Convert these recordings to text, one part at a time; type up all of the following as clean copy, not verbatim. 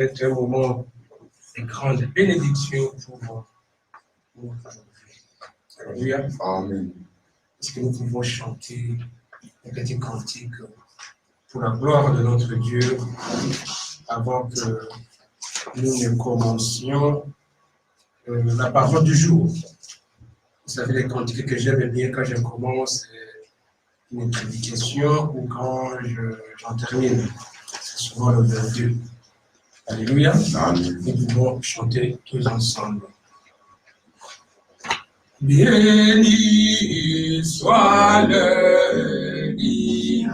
C'est un moment de grande bénédiction pour nous. Alléluia. Amen. Est-ce que nous pouvons chanter un petit cantique pour la gloire de notre Dieu avant que nous ne commencions la parole du jour? Vous savez, les cantiques que j'aime bien quand je commence une prédication ou quand j'en termine. C'est souvent le 22. Alléluia. Amen. Nous pouvons chanter tous ensemble. Béni soit le livre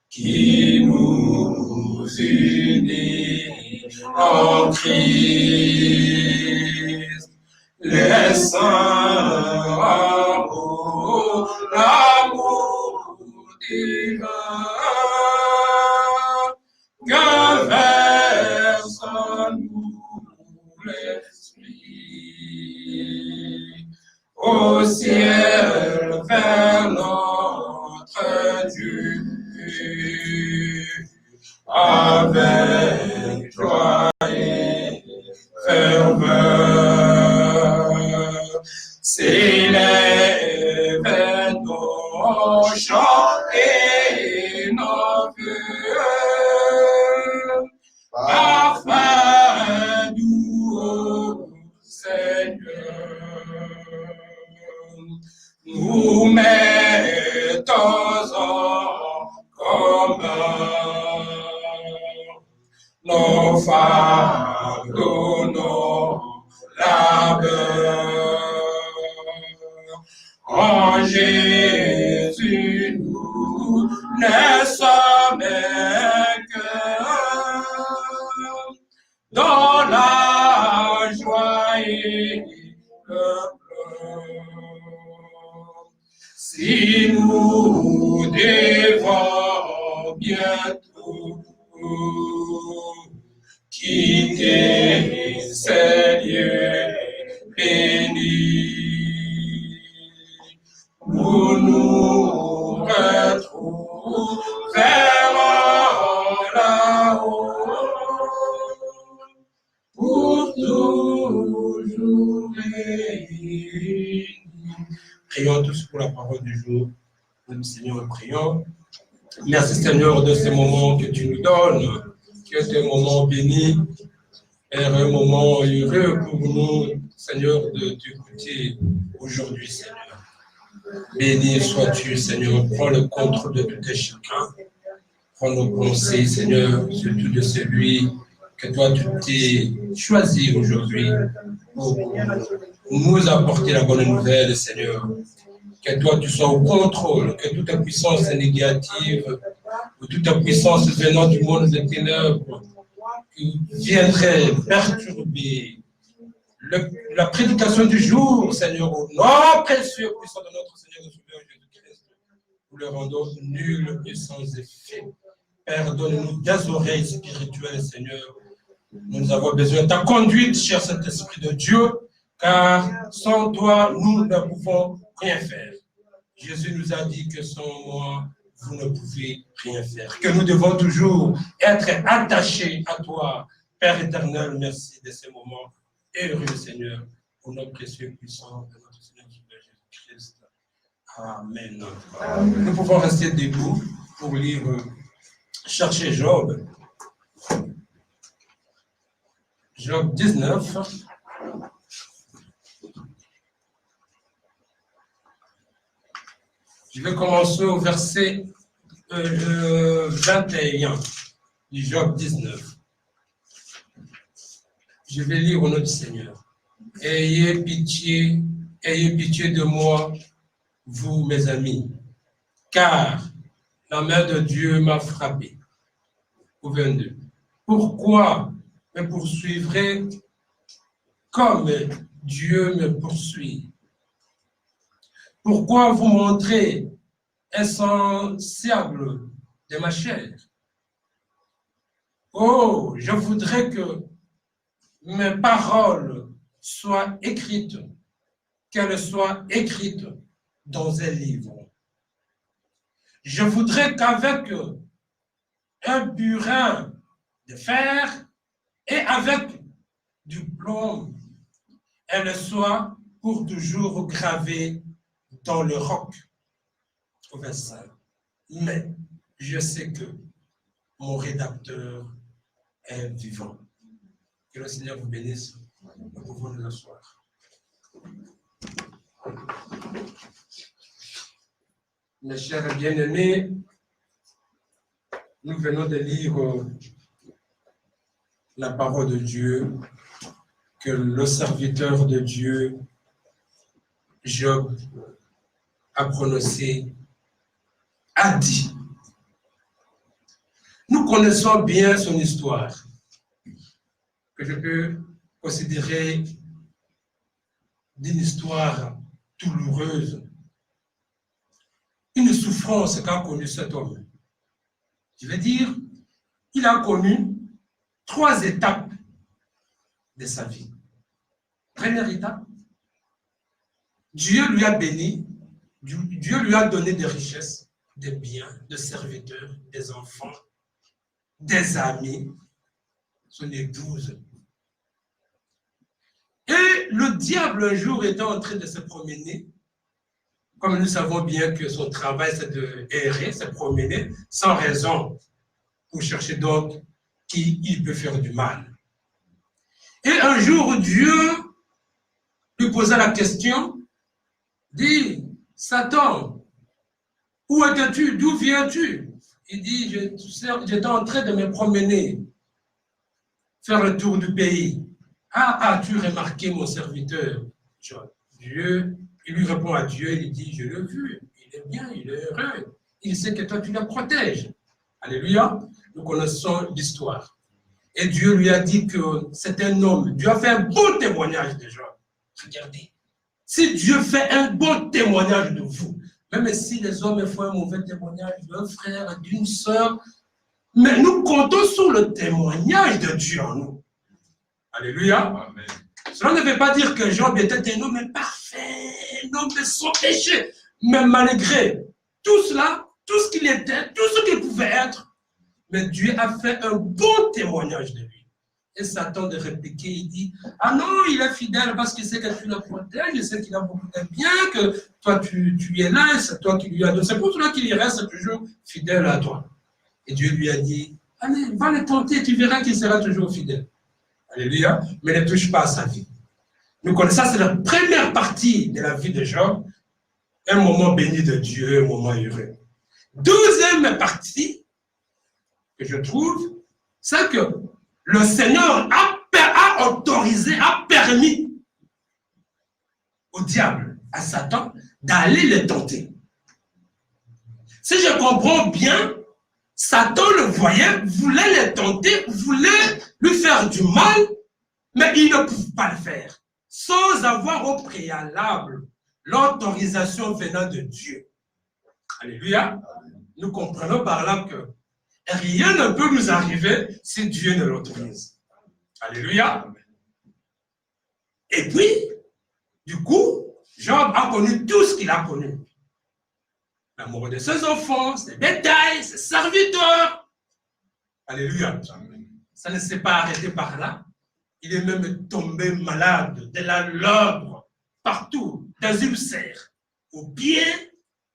qui nous unit en Christ, les saints amours, l'amour divin, que verse en nous l'Esprit, au ciel vers notre Dieu, avec joie et ferveur, s'élèvent nos chants et nos vœux, parfum doux au Seigneur. Nous mettons en commun nos fardeaux, nos labeurs. En Jésus, nous ne sommes qu'un dans la joie et le pleur. Si nous devons bientôt quitter ces lieux bénis, nous nous retrouverons là-haut pour toujours réunis. Prions tous pour la parole du jour. Nous, Seigneur, prions. Merci, Seigneur, de ces moments que tu nous donnes, qui est un moment béni et un moment heureux pour nous, Seigneur, de t'écouter aujourd'hui, Seigneur. Béni sois-tu, Seigneur. Prends le contrôle de tout et chacun. Prends nos pensées, Seigneur, surtout de celui que toi, tu t'es choisi aujourd'hui pour nous apporter la bonne nouvelle, Seigneur. Que toi, tu sois au contrôle, que toute puissance négative, ou toute puissance venant du monde des ténèbres, qui viendrait perturber la prédication du jour, Seigneur, au nom précieux, puissant de notre Seigneur et Sauveur Jésus-Christ, nous le rendons nul et sans effet. Père, donne-nous des oreilles spirituelles, Seigneur. Nous avons besoin de ta conduite, cher Saint-Esprit de Dieu, car sans toi, nous ne pouvons rien faire. Jésus nous a dit que sans moi, vous ne pouvez rien faire. Que nous devons toujours être attachés à toi. Père éternel, merci de ces moments heureux, Seigneur, au nom précieux et puissant de notre Seigneur Jésus-Christ. Amen. Amen. Nous pouvons rester debout pour lire, chercher Job. Job 19. Je vais commencer au verset 21 du Job 19. Je vais lire au nom du Seigneur. Ayez pitié de moi, vous mes amis, car la main de Dieu m'a frappé. Au 22. Pourquoi me poursuivrez comme Dieu me poursuit? Pourquoi vous montrez insensable de ma chair? Oh, je voudrais que mes paroles soient écrites, qu'elles soient écrites dans un livre. Je voudrais qu'avec un burin de fer et avec du plomb. Elle soit pour toujours gravée dans le roc. Au verset. Mais je sais que mon rédacteur est vivant. Que le Seigneur vous bénisse. Nous pouvons nous asseoir. Mes chers bien-aimés, nous venons de lire la parole de Dieu que le serviteur de Dieu, Job, a prononcé, a dit. Nous connaissons bien son histoire, que je peux considérer d'une histoire douloureuse, une souffrance qu'a connue cet homme. Je veux dire, il a connu 3 étapes de sa vie. Première étape, Dieu lui a béni, Dieu lui a donné des richesses, des biens, des serviteurs, des enfants, des amis, son épouse. Et le diable, un jour, était en train de se promener. Comme nous savons bien que son travail, c'est de errer, se promener, sans raison, pour chercher donc qui il peut faire du mal. Et un jour, Dieu lui posa la question, dit, Satan, où étais-tu? D'où viens-tu? Il dit, j'étais en train de me promener, faire le tour du pays. Ah, as-tu remarqué mon serviteur? Dieu, il lui répond à Dieu, il dit, je l'ai vu, il est bien, il est heureux, il sait que toi tu le protèges. Alléluia, nous connaissons l'histoire. Et Dieu lui a dit que c'est un homme. Dieu a fait un bon témoignage de Job. Regardez, si Dieu fait un bon témoignage de vous, même si les hommes font un mauvais témoignage d'un frère, d'une sœur, mais nous comptons sur le témoignage de Dieu en nous. Alléluia. Amen. Cela ne veut pas dire que Job était un homme parfait, un homme sans péché. Mais malgré tout cela, tout ce qu'il était, tout ce qu'il pouvait être, mais Dieu a fait un bon témoignage de lui. Et Satan de répliquer, il dit, ah non, il est fidèle parce qu'il sait que tu le protèges, il sait qu'il a beaucoup de bien, que toi tu es là, c'est toi qui lui as donné. C'est pour cela qu'il reste toujours fidèle à toi. Et Dieu lui a dit, allez, va le tenter, tu verras qu'il sera toujours fidèle. Alléluia, mais ne touche pas à sa vie. Nous connaissons, ça c'est la première partie de la vie de Job, un moment béni de Dieu, un moment heureux. Deuxième partie, que je trouve, c'est que le Seigneur a autorisé, a permis au diable, à Satan, d'aller le tenter. Si je comprends bien, Satan le voyait, voulait le tenter, voulait lui faire du mal, mais il ne pouvait pas le faire, sans avoir au préalable l'autorisation venant de Dieu. Alléluia. Nous comprenons par là que rien ne peut nous arriver si Dieu ne l'autorise. Alléluia. Et puis, du coup, Job a connu tout ce qu'il a connu. L'amour de ses enfants, ses bétails, ses serviteurs. Alléluia. Ça ne s'est pas arrêté par là. Il est même tombé malade, de la lèpre, partout, des ulcères. Au pied,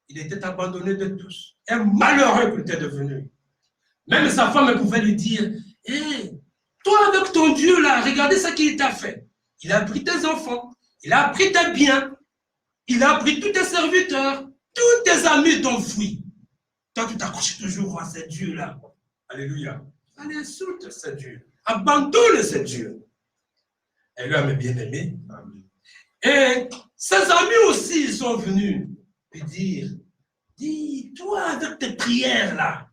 il était abandonné de tous. Un malheureux qu'il était devenu. Même sa femme pouvait lui dire, hé, toi avec ton Dieu là, regardez ce qu'il t'a fait. Il a pris tes enfants, il a pris tes biens, il a pris tous tes serviteurs, tous tes amis t'ont fui. Toi, tu t'accroches toujours à ce Dieu là. Alléluia. Allez, insulte ce Dieu. Abandonne ce Dieu. Et lui, mes bien-aimés. Et ses amis aussi, ils sont venus lui dire, dis, toi avec tes prières là,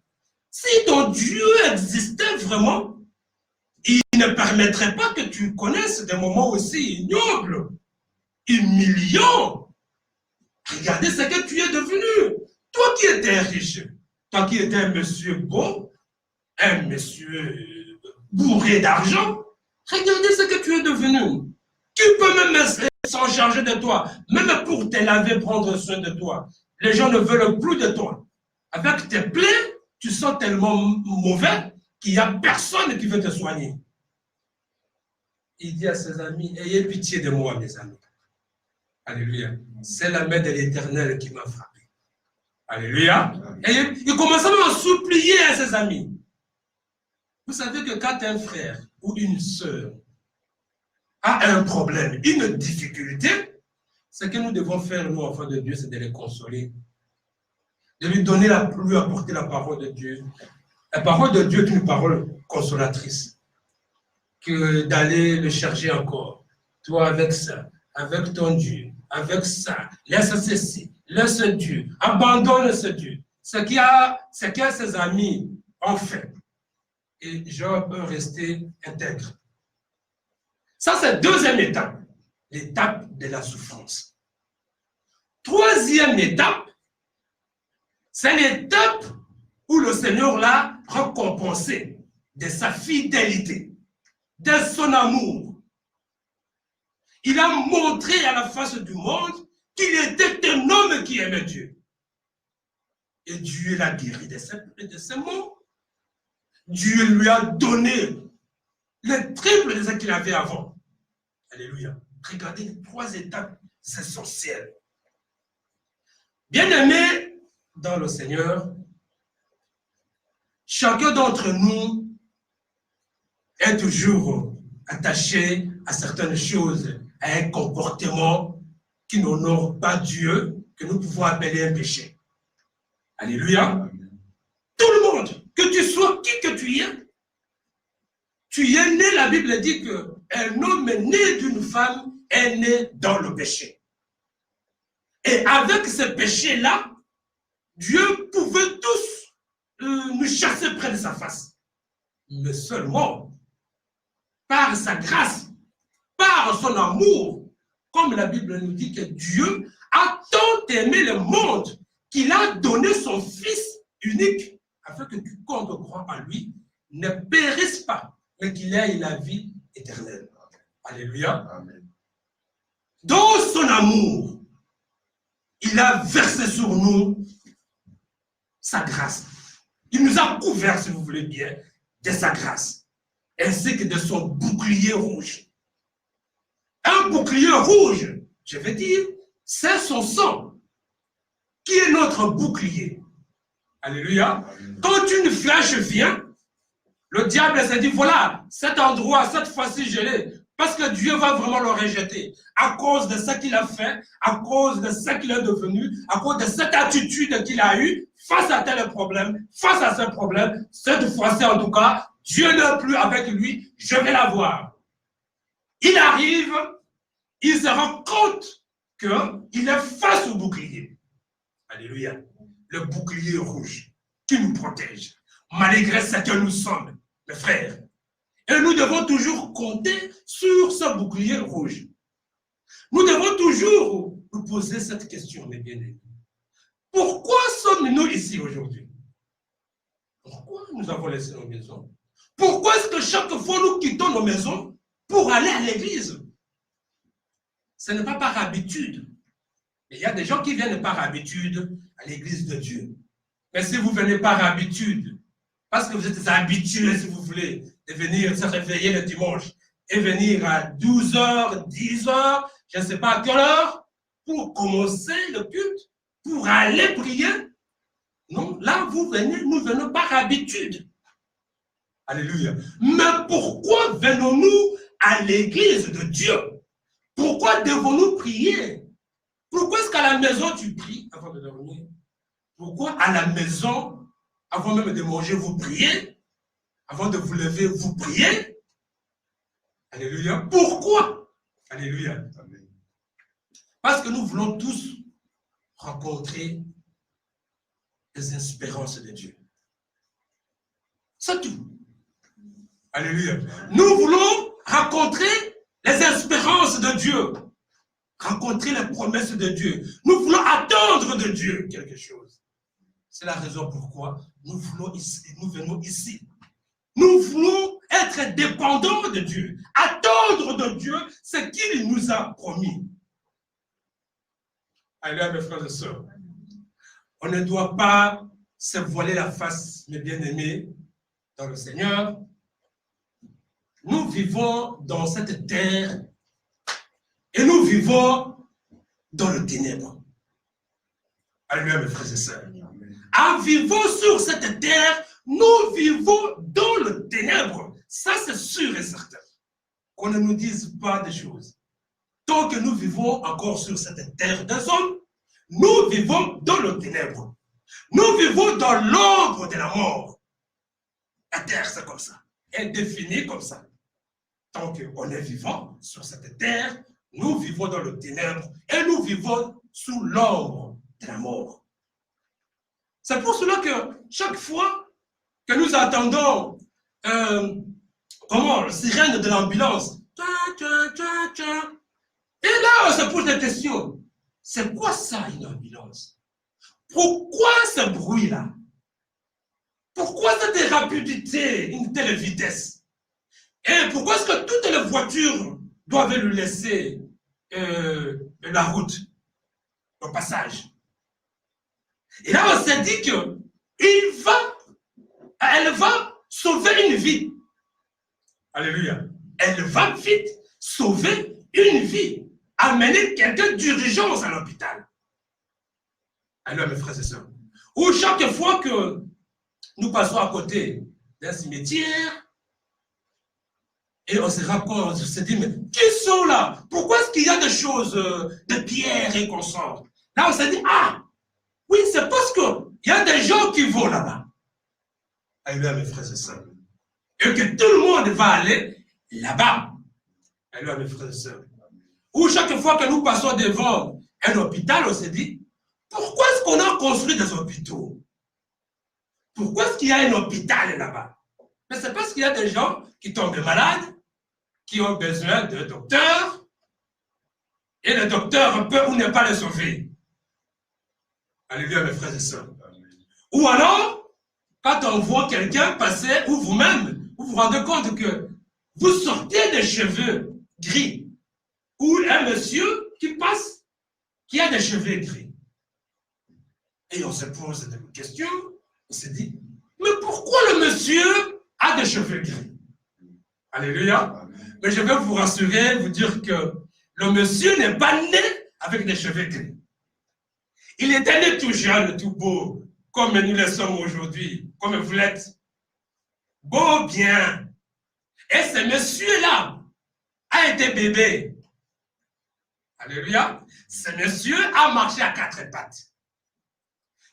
si ton Dieu existait vraiment, il ne permettrait pas que tu connaisses des moments aussi ignobles, humiliants. Regardez ce que tu es devenu. Toi qui étais riche, toi qui étais un monsieur beau, un monsieur bourré d'argent, regardez ce que tu es devenu. Tu peux même s'en charger de toi, même pour te laver, prendre soin de toi. Les gens ne veulent plus de toi. Avec tes plaies, tu sens tellement mauvais qu'il n'y a personne qui veut te soigner. Il dit à ses amis, ayez pitié de moi, mes amis. Alléluia. C'est la main de l'Éternel qui m'a frappé. Alléluia. Et il commençait même à supplier à ses amis. Vous savez que quand un frère ou une sœur a un problème, une difficulté, ce que nous devons faire, nous, enfants de Dieu, c'est de les consoler. De lui donner lui apporter la parole de Dieu. La parole de Dieu est une parole consolatrice. Que d'aller le chercher encore. Toi, avec ça, avec ton Dieu, avec ça, laisse ceci, laisse Dieu, abandonne ce Dieu. Ce que ses amis ont fait. Et Job peut rester intègre. Ça, c'est la deuxième étape. L'étape de la souffrance. Troisième étape, c'est l'étape où le Seigneur l'a récompensé de sa fidélité, de son amour. Il a montré à la face du monde qu'il était un homme qui aimait Dieu. Et Dieu l'a guéri de ses maux. Dieu lui a donné le triple de ce qu'il avait avant. Alléluia. Regardez les trois étapes essentielles. Bien-aimés dans le Seigneur, chacun d'entre nous est toujours attaché à certaines choses, à un comportement qui n'honore pas Dieu, que nous pouvons appeler un péché. Alléluia. Tout le monde, que tu sois qui que tu es né, la Bible dit qu'un homme né d'une femme est né dans le péché. Et avec ce péché-là, Dieu pouvait tous nous chasser près de sa face. Mais seulement, par sa grâce, par son amour, comme la Bible nous dit que Dieu a tant aimé le monde qu'il a donné son Fils unique, afin que quiconque croit en lui ne périsse pas, mais qu'il ait la vie éternelle. Alléluia. Amen. Dans son amour, il a versé sur nous sa grâce. Il nous a couverts, si vous voulez bien, de sa grâce, ainsi que de son bouclier rouge. Un bouclier rouge, je veux dire, c'est son sang, qui est notre bouclier. Alléluia. Quand une flèche vient, le diable s'est dit, voilà, cet endroit, cette fois-ci, je l'ai. Parce que Dieu va vraiment le rejeter. À cause de ce qu'il a fait, à cause de ce qu'il est devenu, à cause de cette attitude qu'il a eue, face à tel problème, face à ce problème, cette fois-ci en tout cas, Dieu n'est plus avec lui, je vais l'avoir. Il arrive, il se rend compte qu'il est face au bouclier. Alléluia. Le bouclier rouge qui nous protège, malgré ce que nous sommes, mes frères. Et nous devons toujours compter sur ce bouclier rouge. Nous devons toujours nous poser cette question, mes bien-aimés. Pourquoi sommes-nous ici aujourd'hui? Pourquoi nous avons laissé nos maisons? Pourquoi est-ce que chaque fois nous quittons nos maisons pour aller à l'église? Ce n'est pas par habitude. Il y a des gens qui viennent par habitude à l'église de Dieu. Mais si vous venez par habitude, parce que vous êtes habitués, si vous voulez, de venir se réveiller le dimanche et venir à 12h, 10h, je ne sais pas à quelle heure, pour commencer le culte, pour aller prier. Non, là, vous venez, nous venons par habitude. Alléluia. Mais pourquoi venons-nous à l'église de Dieu? Pourquoi devons-nous prier? Pourquoi est-ce qu'à la maison tu pries avant de dormir? Pourquoi à la maison, avant même de manger, vous priez? Avant de vous lever, vous priez? Alléluia. Pourquoi? Alléluia. Amen. Parce que nous voulons tous rencontrer les espérances de Dieu. C'est tout. Alléluia. Nous voulons rencontrer les espérances de Dieu. Rencontrer les promesses de Dieu. Nous voulons attendre de Dieu quelque chose. C'est la raison pourquoi nous venons ici. Nous voulons être dépendants de Dieu. Attendre de Dieu ce qu'il nous a promis. Alléluia, mes frères et sœurs. On ne doit pas se voiler la face, mes bien-aimés, dans le Seigneur. Nous vivons dans cette terre et nous vivons dans le ténèbre. Alléluia, mes frères et sœurs. En vivant sur cette terre, nous vivons dans le ténèbre. Ça, c'est sûr et certain. Qu'on ne nous dise pas des choses. Tant que nous vivons encore sur cette terre des hommes, nous vivons dans le ténèbre. Nous vivons dans l'ombre de la mort. La terre, c'est comme ça. Elle est définie comme ça. Tant qu'on est vivant sur cette terre, nous vivons dans le ténèbre et nous vivons sous l'ombre de la mort. C'est pour cela que chaque fois que nous attendons le sirène de l'ambulance, et là on se pose des questions. C'est quoi ça, une ambulance? Pourquoi ce bruit-là? Pourquoi cette rapidité, une telle vitesse? Et pourquoi est-ce que toutes les voitures doivent lui laisser la route, le passage? Et là, on s'est dit elle va sauver une vie. Alléluia. Elle va vite sauver une vie. Amener quelqu'un d'urgence à l'hôpital. Alléluia, mes frères et sœurs. Ou chaque fois que nous passons à côté d'un cimetière, et on se dit, mais qui sont là? Pourquoi est-ce qu'il y a des choses de pierre et qu'on sort? Là, on s'est dit, ah, oui, c'est parce qu'il y a des gens qui vont là-bas. Alléluia, mes frères et sœurs. Et que tout le monde va aller là-bas. Alléluia, mes frères et sœurs. Ou chaque fois que nous passons devant un hôpital, on se dit, pourquoi est-ce qu'on a construit des hôpitaux? Pourquoi est-ce qu'il y a un hôpital là-bas? Mais c'est parce qu'il y a des gens qui tombent malades, qui ont besoin de docteurs, et le docteur peut ou ne pas les sauver. Alléluia, mes frères et sœurs. Ou alors, quand on voit quelqu'un passer, ou vous-même, vous vous rendez compte que vous sortez des cheveux gris, ou un monsieur qui passe, qui a des cheveux gris. Et on se pose des questions, on se dit, mais pourquoi le monsieur a des cheveux gris? Alléluia. Mais je vais vous rassurer, vous dire que le monsieur n'est pas né avec des cheveux gris. Il était né tout jeune, tout beau, comme nous le sommes aujourd'hui, comme vous l'êtes. Beau, bien. Et ce monsieur-là a été bébé. Alléluia. Ce monsieur a marché à 4 pattes.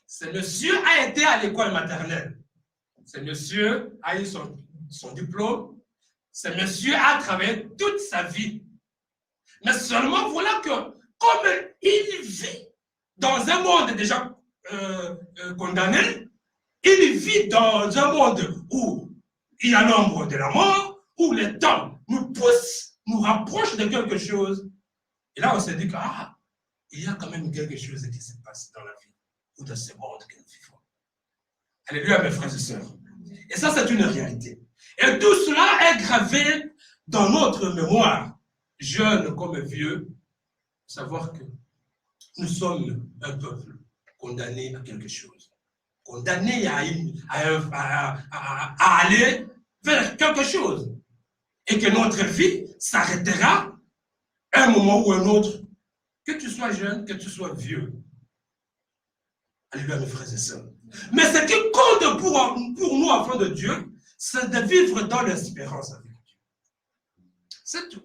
Ce monsieur a été à l'école maternelle. Ce monsieur a eu son diplôme. Ce monsieur a travaillé toute sa vie. Mais seulement voilà que, comme il vit dans un monde déjà condamné, il vit dans un monde où il y a l'ombre de la mort, où le temps nous pousse, nous rapproche de quelque chose. Et là, on s'est dit il y a quand même quelque chose qui se passe dans la vie, ou dans ce monde que nous vivons. Alléluia, mes frères et sœurs. Et ça, c'est une réalité. Et tout cela est gravé dans notre mémoire, jeunes comme vieux, savoir que nous sommes un peuple condamné à quelque chose, condamné à aller vers quelque chose, et que notre vie s'arrêtera à un moment ou un autre, que tu sois jeune, que tu sois vieux. Alléluia, mes frères et sœurs. Mais ce qui compte pour nous, enfants de Dieu, c'est de vivre dans l'espérance avec Dieu. C'est tout.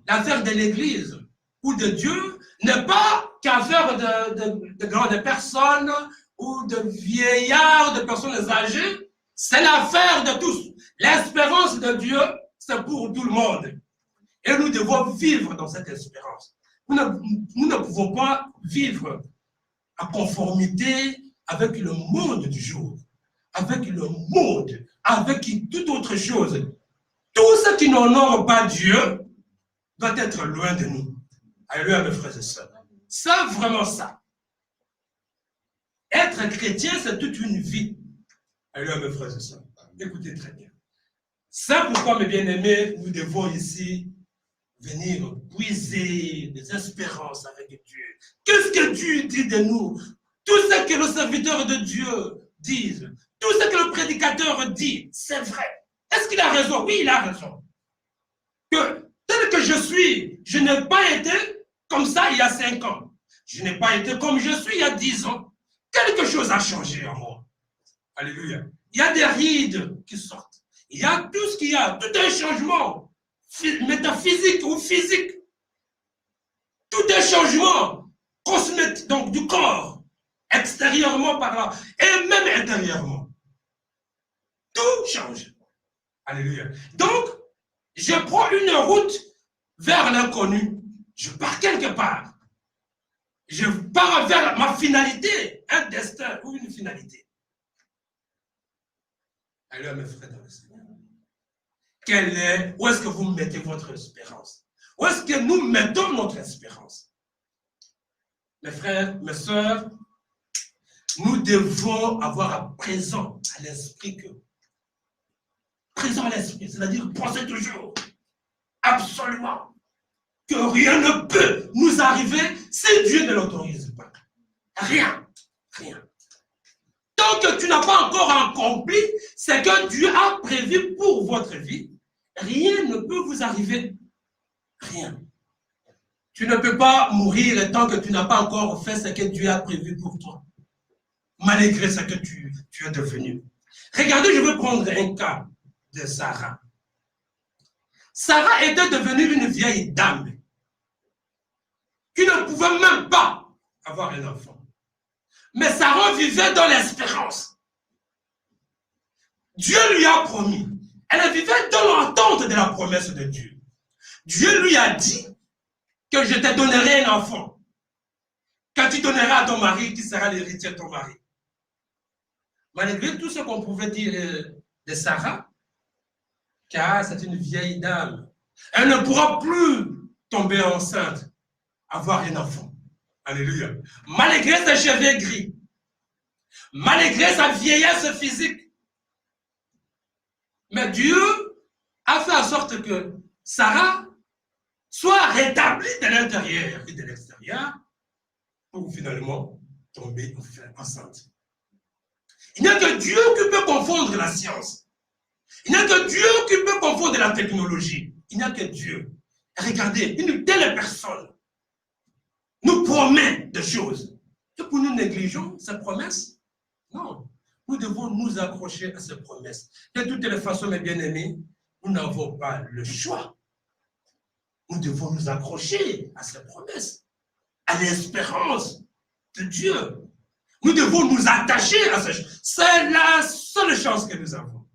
L'affaire de l'Église ou de Dieu n'est pas qu'affaire de grandes personnes ou de vieillards, de personnes âgées. C'est l'affaire de tous. L'espérance de Dieu, c'est pour tout le monde. Et nous devons vivre dans cette espérance. Nous ne pouvons pas vivre en conformité avec le monde du jour, avec le monde, avec toute autre chose. Tout ce qui n'honore pas Dieu doit être loin de nous. Alléluia, mes frères et sœurs. C'est vraiment ça. Être chrétien, c'est toute une vie. Alléluia, mes frères et sœurs. Écoutez très bien. C'est pourquoi, mes bien-aimés, nous devons ici venir puiser des espérances avec Dieu. Qu'est-ce que Dieu dit de nous? Tout ce que le serviteur de Dieu dit, tout ce que le prédicateur dit, c'est vrai. Est-ce qu'il a raison? Oui, il a raison. Que tel que je suis, je n'ai pas été comme ça il y a 5 ans. Je n'ai pas été comme je suis il y a 10 ans. Quelque chose a changé en moi. Alléluia. Il y a des rides qui sortent. Il y a tout ce qu'il y a, tout un changement métaphysique ou physique. Tout un changement cosmétique, donc du corps, extérieurement par là, et même intérieurement. Tout change. Alléluia. Donc, je prends une route vers l'inconnu. Je pars quelque part. Je pars vers ma finalité, un destin ou une finalité. Alors, mes frères dans le Seigneur, où est-ce que vous mettez votre espérance? Où est-ce que nous mettons notre espérance? Mes frères, mes sœurs, nous devons avoir à présent à l'esprit que, présent à l'esprit, c'est-à-dire penser toujours, absolument, que rien ne peut nous arriver si Dieu ne l'autorise pas. Rien, rien. Tant que tu n'as pas encore accompli ce que Dieu a prévu pour votre vie, rien ne peut vous arriver. Rien. Tu ne peux pas mourir tant que tu n'as pas encore fait ce que Dieu a prévu pour toi, malgré ce que tu es devenu. Regardez, je veux prendre un cas de Sarah. Sarah était devenue une vieille dame qui ne pouvait même pas avoir un enfant. Mais Sarah vivait dans l'espérance. Dieu lui a promis. Elle vivait dans l'attente de la promesse de Dieu. Dieu lui a dit que je te donnerai un enfant. Quand tu donneras à ton mari, qui sera l'héritier de ton mari. Malgré tout ce qu'on pouvait dire de Sarah, car c'est une vieille dame, elle ne pourra plus tomber enceinte, avoir un enfant. Alléluia. Malgré ses cheveux gris, malgré sa vieillesse physique, mais Dieu a fait en sorte que Sarah soit rétablie de l'intérieur et de l'extérieur pour finalement tomber enceinte. Il n'y a que Dieu qui peut confondre la science. Il n'y a que Dieu qui peut confondre la technologie. Il n'y a que Dieu. Regardez, une telle personne nous promet des choses. Et pour nous négligeons ces promesses? Non. Nous devons nous accrocher à ces promesses. De toutes les façons, mes bien-aimés, nous n'avons pas le choix. Nous devons nous accrocher à ces promesses, à l'espérance de Dieu. Nous devons nous attacher à ces choses. C'est la seule chance que nous avons.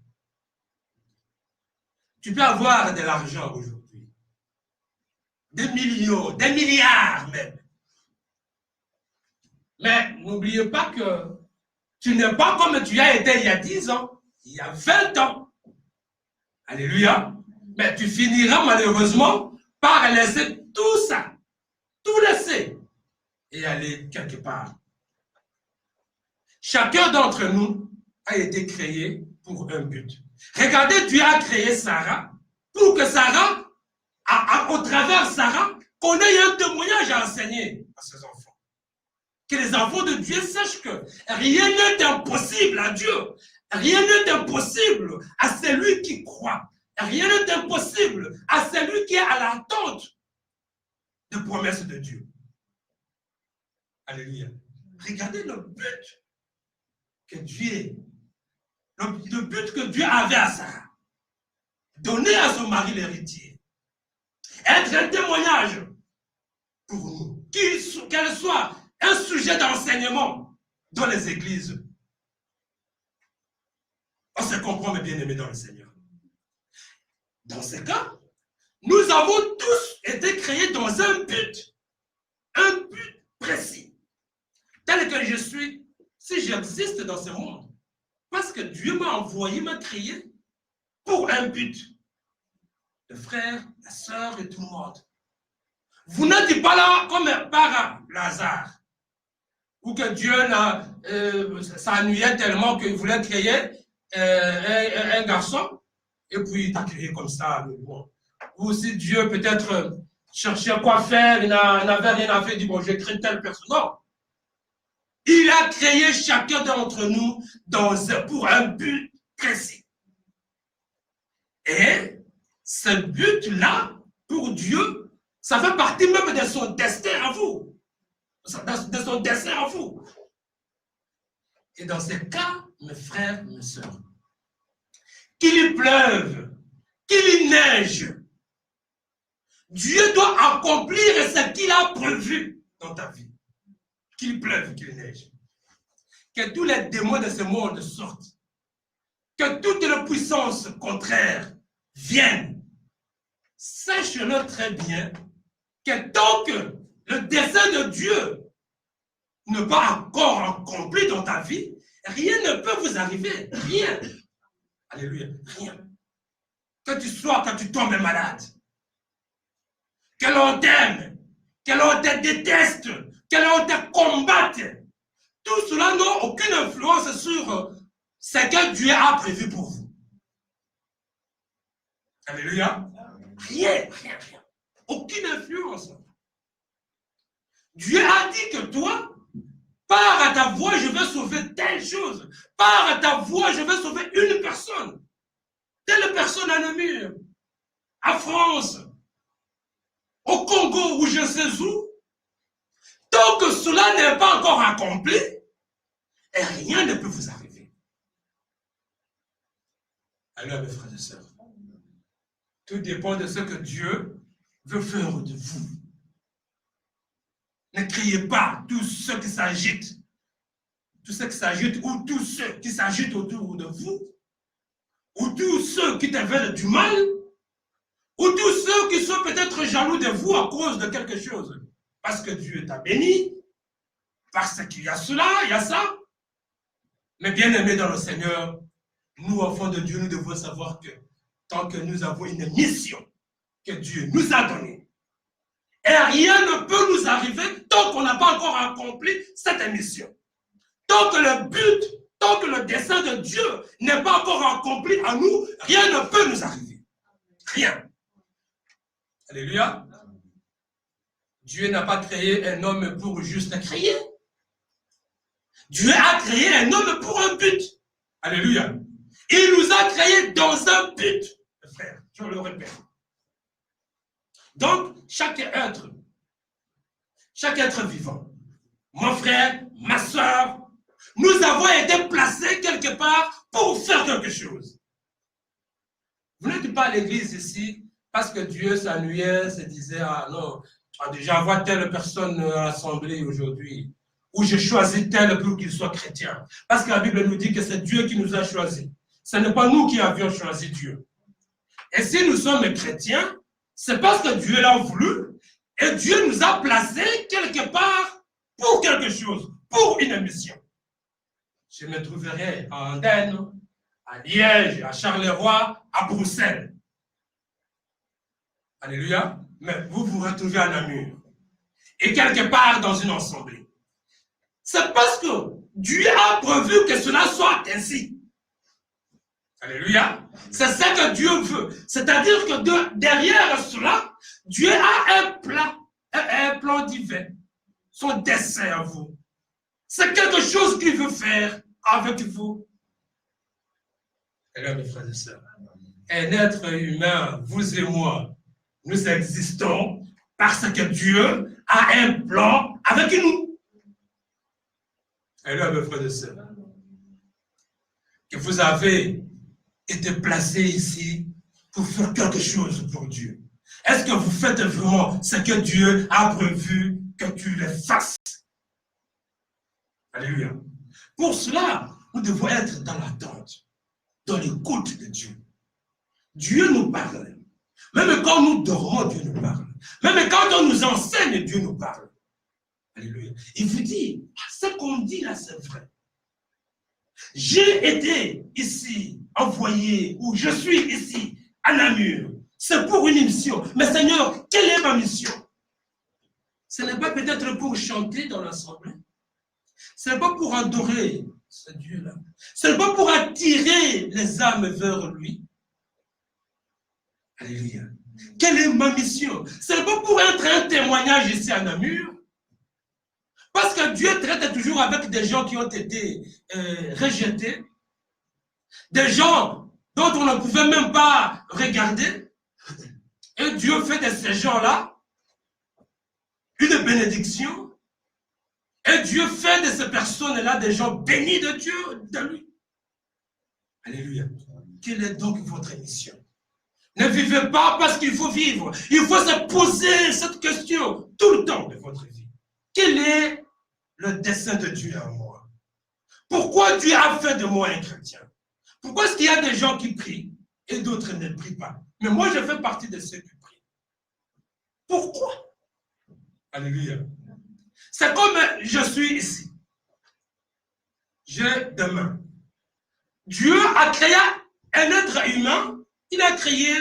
Tu peux avoir de l'argent aujourd'hui. Des millions, des milliards même. Mais n'oubliez pas que tu n'es pas comme tu as été il y a 10 ans, il y a 20 ans. Alléluia. Mais tu finiras malheureusement par laisser tout ça, tout laisser et aller quelque part. Chacun d'entre nous a été créé pour un but. Regardez, Dieu a créé Sarah pour que Sarah, au travers Sarah, qu'on ait un témoignage à enseigner à ses enfants. Que les enfants de Dieu sachent que rien n'est impossible à Dieu. Rien n'est impossible à celui qui croit. Rien n'est impossible à celui qui est à l'attente de promesses de Dieu. Alléluia. Regardez le but que Dieu, le but que Dieu avait à Sarah. Donner à son mari l'héritier. Être un témoignage pour nous. Qu'elle soit un sujet d'enseignement dans les églises. On se comprend, mes bien-aimés dans le Seigneur. Dans ce cas, nous avons tous été créés dans un but précis. Tel que je suis, si j'existe dans ce monde, parce que Dieu m'a envoyé, m'a créé pour un but. Le frère, la sœur et tout le monde. Vous n'êtes pas là comme par hasard. Ou que Dieu s'ennuyait tellement qu'il voulait créer un garçon, et puis il t'a créé comme ça. Bon. Ou si Dieu peut-être cherchait quoi faire, il n'avait rien à faire, il dit bon, je crée telle personne. Non. Il a créé chacun d'entre nous pour un but précis. Et ce but-là, pour Dieu, ça fait partie même de son destin à vous. De son destin à vous. Et dans ce cas, mes frères, mes sœurs, qu'il pleuve, qu'il neige, Dieu doit accomplir ce qu'il a prévu dans ta vie. Qu'il pleuve, qu'il neige. Que tous les démons de ce monde sortent. Que toutes les puissances contraires viennent. Sache-le très bien que tant que le dessein de Dieu n'est pas encore accompli dans ta vie, rien ne peut vous arriver. Rien. Alléluia. Rien. Que tu tombes malade, que l'on t'aime, que l'on te déteste, que l'on te combatte, tout cela n'a aucune influence sur ce que Dieu a prévu pour vous. Alléluia. Rien. Aucune influence. Dieu a dit que toi, par à ta voix, je vais sauver telle chose. Par à ta voix, je vais sauver une personne. Telle personne à Namur, à France, au Congo ou je sais où. Tant que cela n'est pas encore accompli, et rien ne peut vous arriver. Alors, mes frères et sœurs, tout dépend de ce que Dieu veut faire de vous. Ne criez pas tous ceux qui s'agitent, ou tous ceux qui s'agitent autour de vous, ou tous ceux qui te veulent du mal, ou tous ceux qui sont peut-être jaloux de vous à cause de quelque chose. Parce que Dieu t'a béni, parce qu'il y a cela, il y a ça. Mais bien aimés dans le Seigneur, nous, enfants de Dieu, nous devons savoir que tant que nous avons une mission que Dieu nous a donnée, et rien ne peut nous arriver tant qu'on n'a pas encore accompli cette mission. Tant que le but, tant que le dessein de Dieu n'est pas encore accompli à nous, rien ne peut nous arriver. Rien. Alléluia. Dieu n'a pas créé un homme pour juste créer. Dieu a créé un homme pour un but. Alléluia. Il nous a créés dans un but. Frère, je le répète. Donc, chaque être vivant, mon frère, ma soeur, nous avons été placés quelque part pour faire quelque chose. Vous n'êtes pas à l'église ici parce que Dieu s'ennuyait, se disait, ah non, j'envoie telle personne à l'assemblée aujourd'hui, ou j'ai choisi tel pour qu'il soit chrétien. Parce que la Bible nous dit que c'est Dieu qui nous a choisis. Ce n'est pas nous qui avions choisi Dieu. Et si nous sommes chrétiens, c'est parce que Dieu l'a voulu, et Dieu nous a placés quelque part pour quelque chose, pour une mission. Je me trouverai à Andenne, à Liège, à Charleroi, à Bruxelles. Alléluia. Mais vous vous retrouvez à Namur. Et quelque part dans une assemblée. C'est parce que Dieu a prévu que cela soit ainsi. Alléluia. C'est ça que Dieu veut. C'est-à-dire que derrière cela, Dieu a un plan divin. Son dessein à vous. C'est quelque chose qu'il veut faire avec vous. Alors, mes frères et sœurs, un être humain, vous et moi, nous existons parce que Dieu a un plan avec nous. Alors, mes frères et sœurs, que vous avez été placés ici pour faire quelque chose pour Dieu. Est-ce que vous faites vraiment ce que Dieu a prévu que tu le fasses? Alléluia. Pour cela, nous devons être dans l'attente, dans l'écoute de Dieu. Dieu nous parle. Même quand nous dormons, Dieu nous parle. Même quand on nous enseigne, Dieu nous parle. Alléluia. Il vous dit, ce qu'on dit là, c'est vrai. J'ai été ici envoyé, ou je suis ici à Namur. C'est pour une mission. Mais Seigneur, quelle est ma mission? Ce n'est pas peut-être pour chanter dans l'assemblée. Ce n'est pas pour adorer ce Dieu-là. Ce n'est pas pour attirer les âmes vers lui. Alléluia. Quelle est ma mission? Ce n'est pas pour être un témoignage ici à Namur. Parce que Dieu traite toujours avec des gens qui ont été rejetés, des gens dont on ne pouvait même pas regarder. Et Dieu fait de ces gens-là une bénédiction. Et Dieu fait de ces personnes-là des gens bénis de Dieu, de lui. Alléluia. Quelle est donc votre mission? Ne vivez pas parce qu'il faut vivre. Il faut se poser cette question tout le temps de votre vie. Quel est le dessein de Dieu en moi? Pourquoi Dieu a fait de moi un chrétien? Pourquoi est-ce qu'il y a des gens qui prient et d'autres ne prient pas? Mais moi, je fais partie de ceux qui prient. Pourquoi? Alléluia. C'est comme je suis ici. J'ai deux mains. Dieu a créé un être humain. Il a créé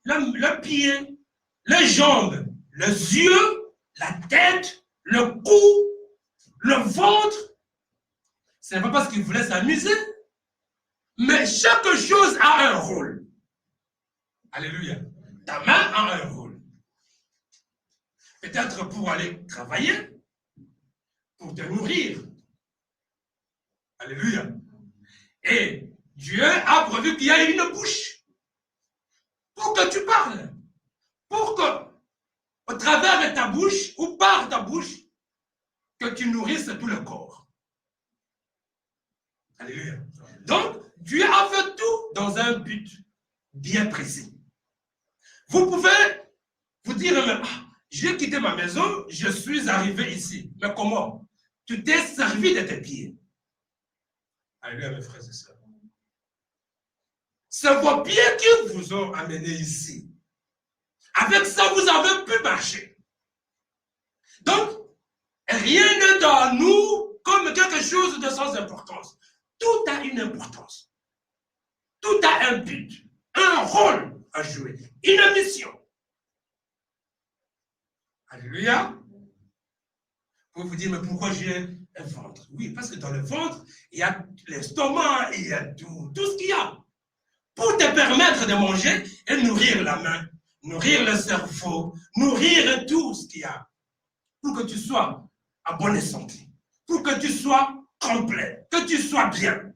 le pied, les jambes, les yeux, la tête, le cou, le ventre. Ce n'est pas parce qu'il voulait s'amuser, mais chaque chose a un rôle. Alléluia. Ta main a un rôle. Peut-être pour aller travailler, pour te nourrir. Alléluia. Et Dieu a prévu qu'il y ait une bouche pour que tu parles. Pour que, au travers de ta bouche ou par ta bouche, que tu nourrisses tout le corps. Alléluia. Donc, Dieu a fait tout dans un but bien précis. Vous pouvez vous dire, j'ai quitté ma maison, je suis arrivé ici. Mais comment? Tu t'es servi de tes pieds. Alléluia, mes frères et sœurs. C'est vos pieds qui vous ont amené ici. Avec ça, vous avez pu marcher. Donc, rien n'est dans nous comme quelque chose de sans importance. Tout a une importance. Tout a un but, un rôle à jouer, une mission. Alléluia. Vous vous dites, mais pourquoi j'ai un ventre? Oui, parce que dans le ventre, il y a l'estomac, il y a tout ce qu'il y a. Pour te permettre de manger et nourrir la main, nourrir le cerveau, nourrir tout ce qu'il y a. Pour que tu sois en bonne santé, pour que tu sois complet, que tu sois bien.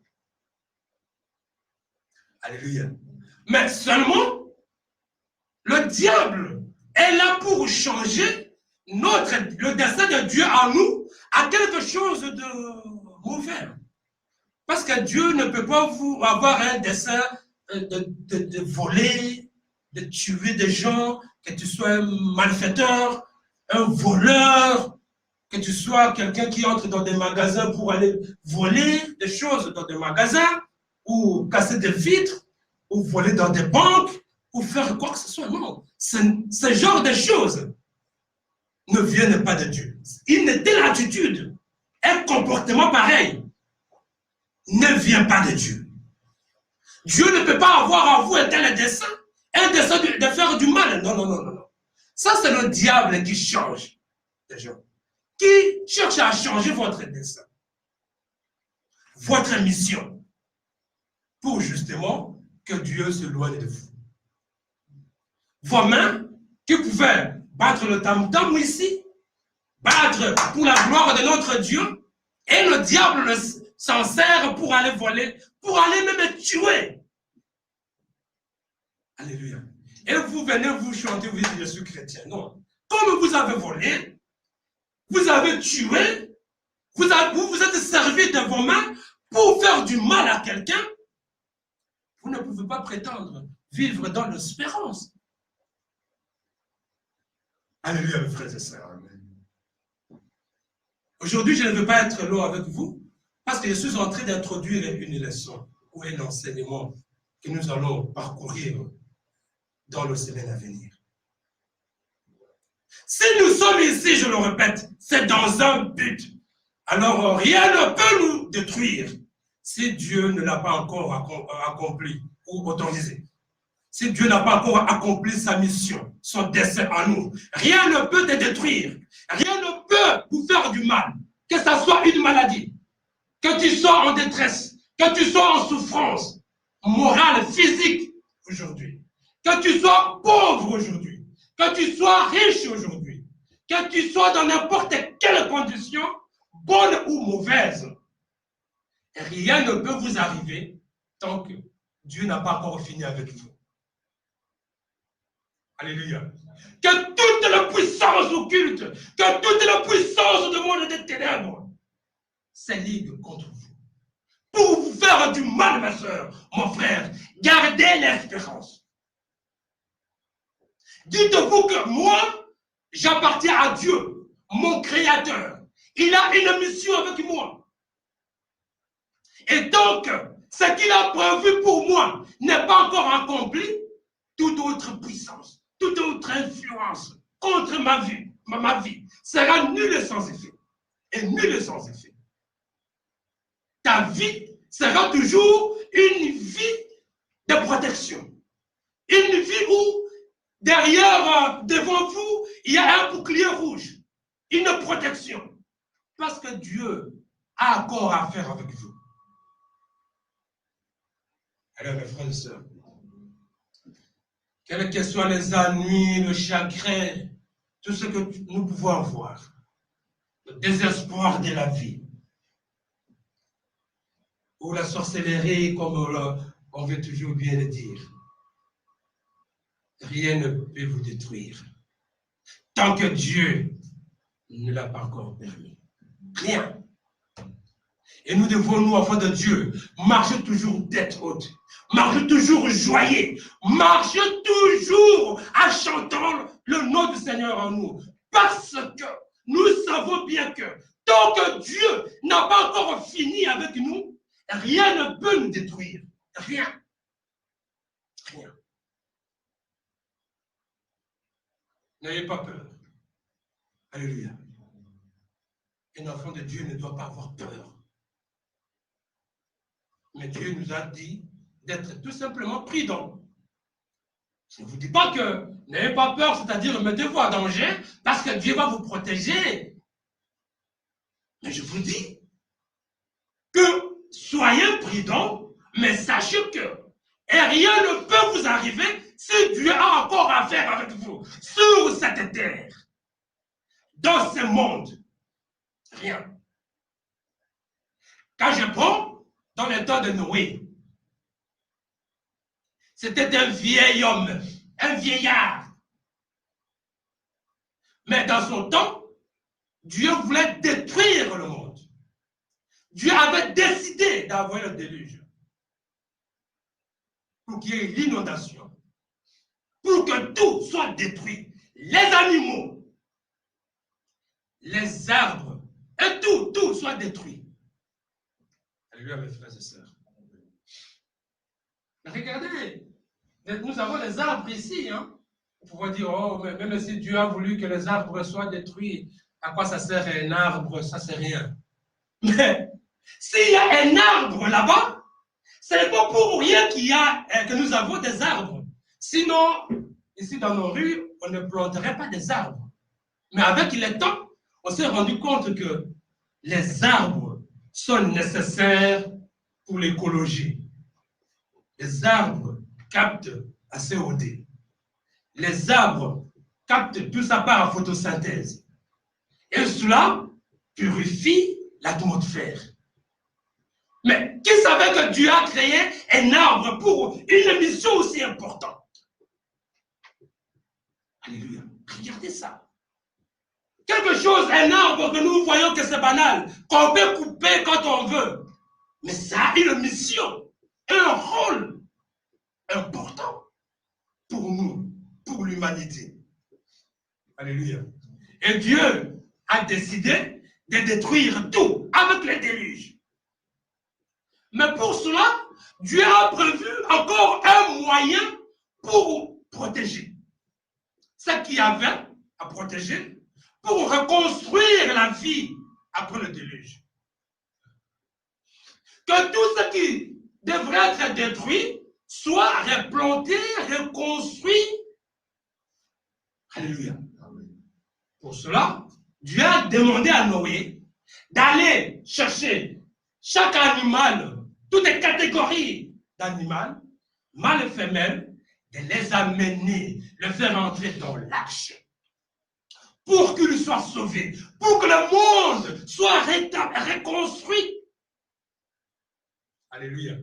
Alléluia. Mais seulement, le diable est là pour changer le dessein de Dieu en nous à quelque chose de mauvais. Parce que Dieu ne peut pas vous avoir un dessein de voler, de tuer des gens, que tu sois un malfaiteur, un voleur, que tu sois quelqu'un qui entre dans des magasins pour aller voler des choses dans des magasins, ou casser des vitres, ou voler dans des banques, ou faire quoi que ce soit. Non, ce genre de choses ne viennent pas de Dieu. Une telle attitude, un comportement pareil, ne vient pas de Dieu. Dieu ne peut pas avoir à vous un tel dessein de faire du mal. Non, non, non, non. Ça, c'est le diable qui change les gens, qui cherche à changer votre dessein, votre mission, pour justement que Dieu se loigne de vous. Vos mains qui pouvaient battre le tam-tam ici, battre pour la gloire de notre Dieu, et le diable s'en sert pour aller voler, pour aller même tuer. Alléluia. Et vous venez vous chanter, vous dites, je suis chrétien. Non. Comme vous avez volé, vous avez tué, vous vous êtes servi de vos mains pour faire du mal à quelqu'un, vous ne pouvez pas prétendre vivre dans l'espérance. Alléluia, mes frères et sœurs. Aujourd'hui, je ne veux pas être long avec vous, parce que je suis en train d'introduire une leçon ou un enseignement que nous allons parcourir dans le semaine à venir. Si nous sommes ici, je le répète, c'est dans un but. Alors rien ne peut nous détruire si Dieu ne l'a pas encore accompli ou autorisé. Si Dieu n'a pas encore accompli sa mission, son dessein en nous, rien ne peut te détruire. Rien ne peut vous faire du mal. Que ce soit une maladie, que tu sois en détresse, que tu sois en souffrance morale, physique aujourd'hui, que tu sois pauvre aujourd'hui, que tu sois riche aujourd'hui, que tu sois dans n'importe quelle condition, bonne ou mauvaise, rien ne peut vous arriver tant que Dieu n'a pas encore fini avec vous. Alléluia. Que toute la puissance occulte, que toute la puissance du monde des ténèbres s'alligue contre vous. Pour vous faire du mal, ma soeur, mon frère, gardez l'espérance. Dites-vous que moi, j'appartiens à Dieu, mon Créateur. Il a une mission avec moi. Et donc, ce qu'il a prévu pour moi n'est pas encore accompli, toute autre puissance, toute autre influence contre ma vie sera nulle et sans effet. Et nulle et sans effet. Ta vie sera toujours une vie de protection. Une vie où, derrière, devant vous, il y a un bouclier rouge. Une protection. Parce que Dieu a encore à faire avec vous. Alors, mes frères et sœurs, quels que soient les ennuis, le chagrin, tout ce que nous pouvons avoir, le désespoir de la vie, ou la sorcellerie, comme on veut toujours bien le dire, rien ne peut vous détruire tant que Dieu ne l'a pas encore permis. Rien. Et nous devons, nous, enfants de Dieu, marcher toujours tête haute, marcher toujours joyeux, marcher toujours en chantant le nom du Seigneur en nous. Parce que nous savons bien que tant que Dieu n'a pas encore fini avec nous, rien ne peut nous détruire. Rien. Rien. N'ayez pas peur. Alléluia. Un enfant de Dieu ne doit pas avoir peur. Mais Dieu nous a dit d'être tout simplement prudents. Je ne vous dis pas que n'ayez pas peur, c'est-à-dire mettez-vous en danger, parce que Dieu va vous protéger. Mais je vous dis que soyez prudents, mais sachez que rien ne peut vous arriver si Dieu a encore affaire avec vous sur cette terre, dans ce monde. Rien. Quand je prends dans le temps de Noé, c'était un vieil homme, un vieillard. Mais dans son temps, Dieu voulait détruire le monde. Dieu avait décidé d'envoyer le déluge pour qu'il y ait l'inondation, pour que tout soit détruit. Les animaux, les arbres, et tout soit détruit. Alléluia, mes frères et sœurs. Regardez, nous avons les arbres ici. Hein? On pourrait dire, oh, mais même si Dieu a voulu que les arbres soient détruits, à quoi ça sert un arbre? Ça, c'est rien. Mais s'il y a un arbre là-bas, ce n'est pas pour rien que nous avons des arbres. Sinon, ici dans nos rues, on ne planterait pas des arbres. Mais avec le temps, on s'est rendu compte que les arbres sont nécessaires pour l'écologie. Les arbres captent la CO2. Les arbres captent tout ça par la photosynthèse. Et cela purifie l'atmosphère. Mais qui savait que Dieu a créé un arbre pour une mission aussi importante? Alléluia. Regardez ça. Quelque chose, un arbre que nous voyons que c'est banal, qu'on peut couper quand on veut. Mais ça a une mission, un rôle important pour nous, pour l'humanité. Alléluia. Et Dieu a décidé de détruire tout avec le déluge. Mais pour cela, Dieu a prévu encore un moyen pour protéger ce qu'il y avait à protéger, pour reconstruire la vie après le déluge. Que tout ce qui devrait être détruit soit replanté, reconstruit. Alléluia. Pour cela, Dieu a demandé à Noé d'aller chercher chaque animal, toutes les catégories d'animaux, mâles et femelles, de les amener, les faire entrer dans l'arche. pour qu'il soit sauvé, pour que le monde soit reconstruit. Alléluia.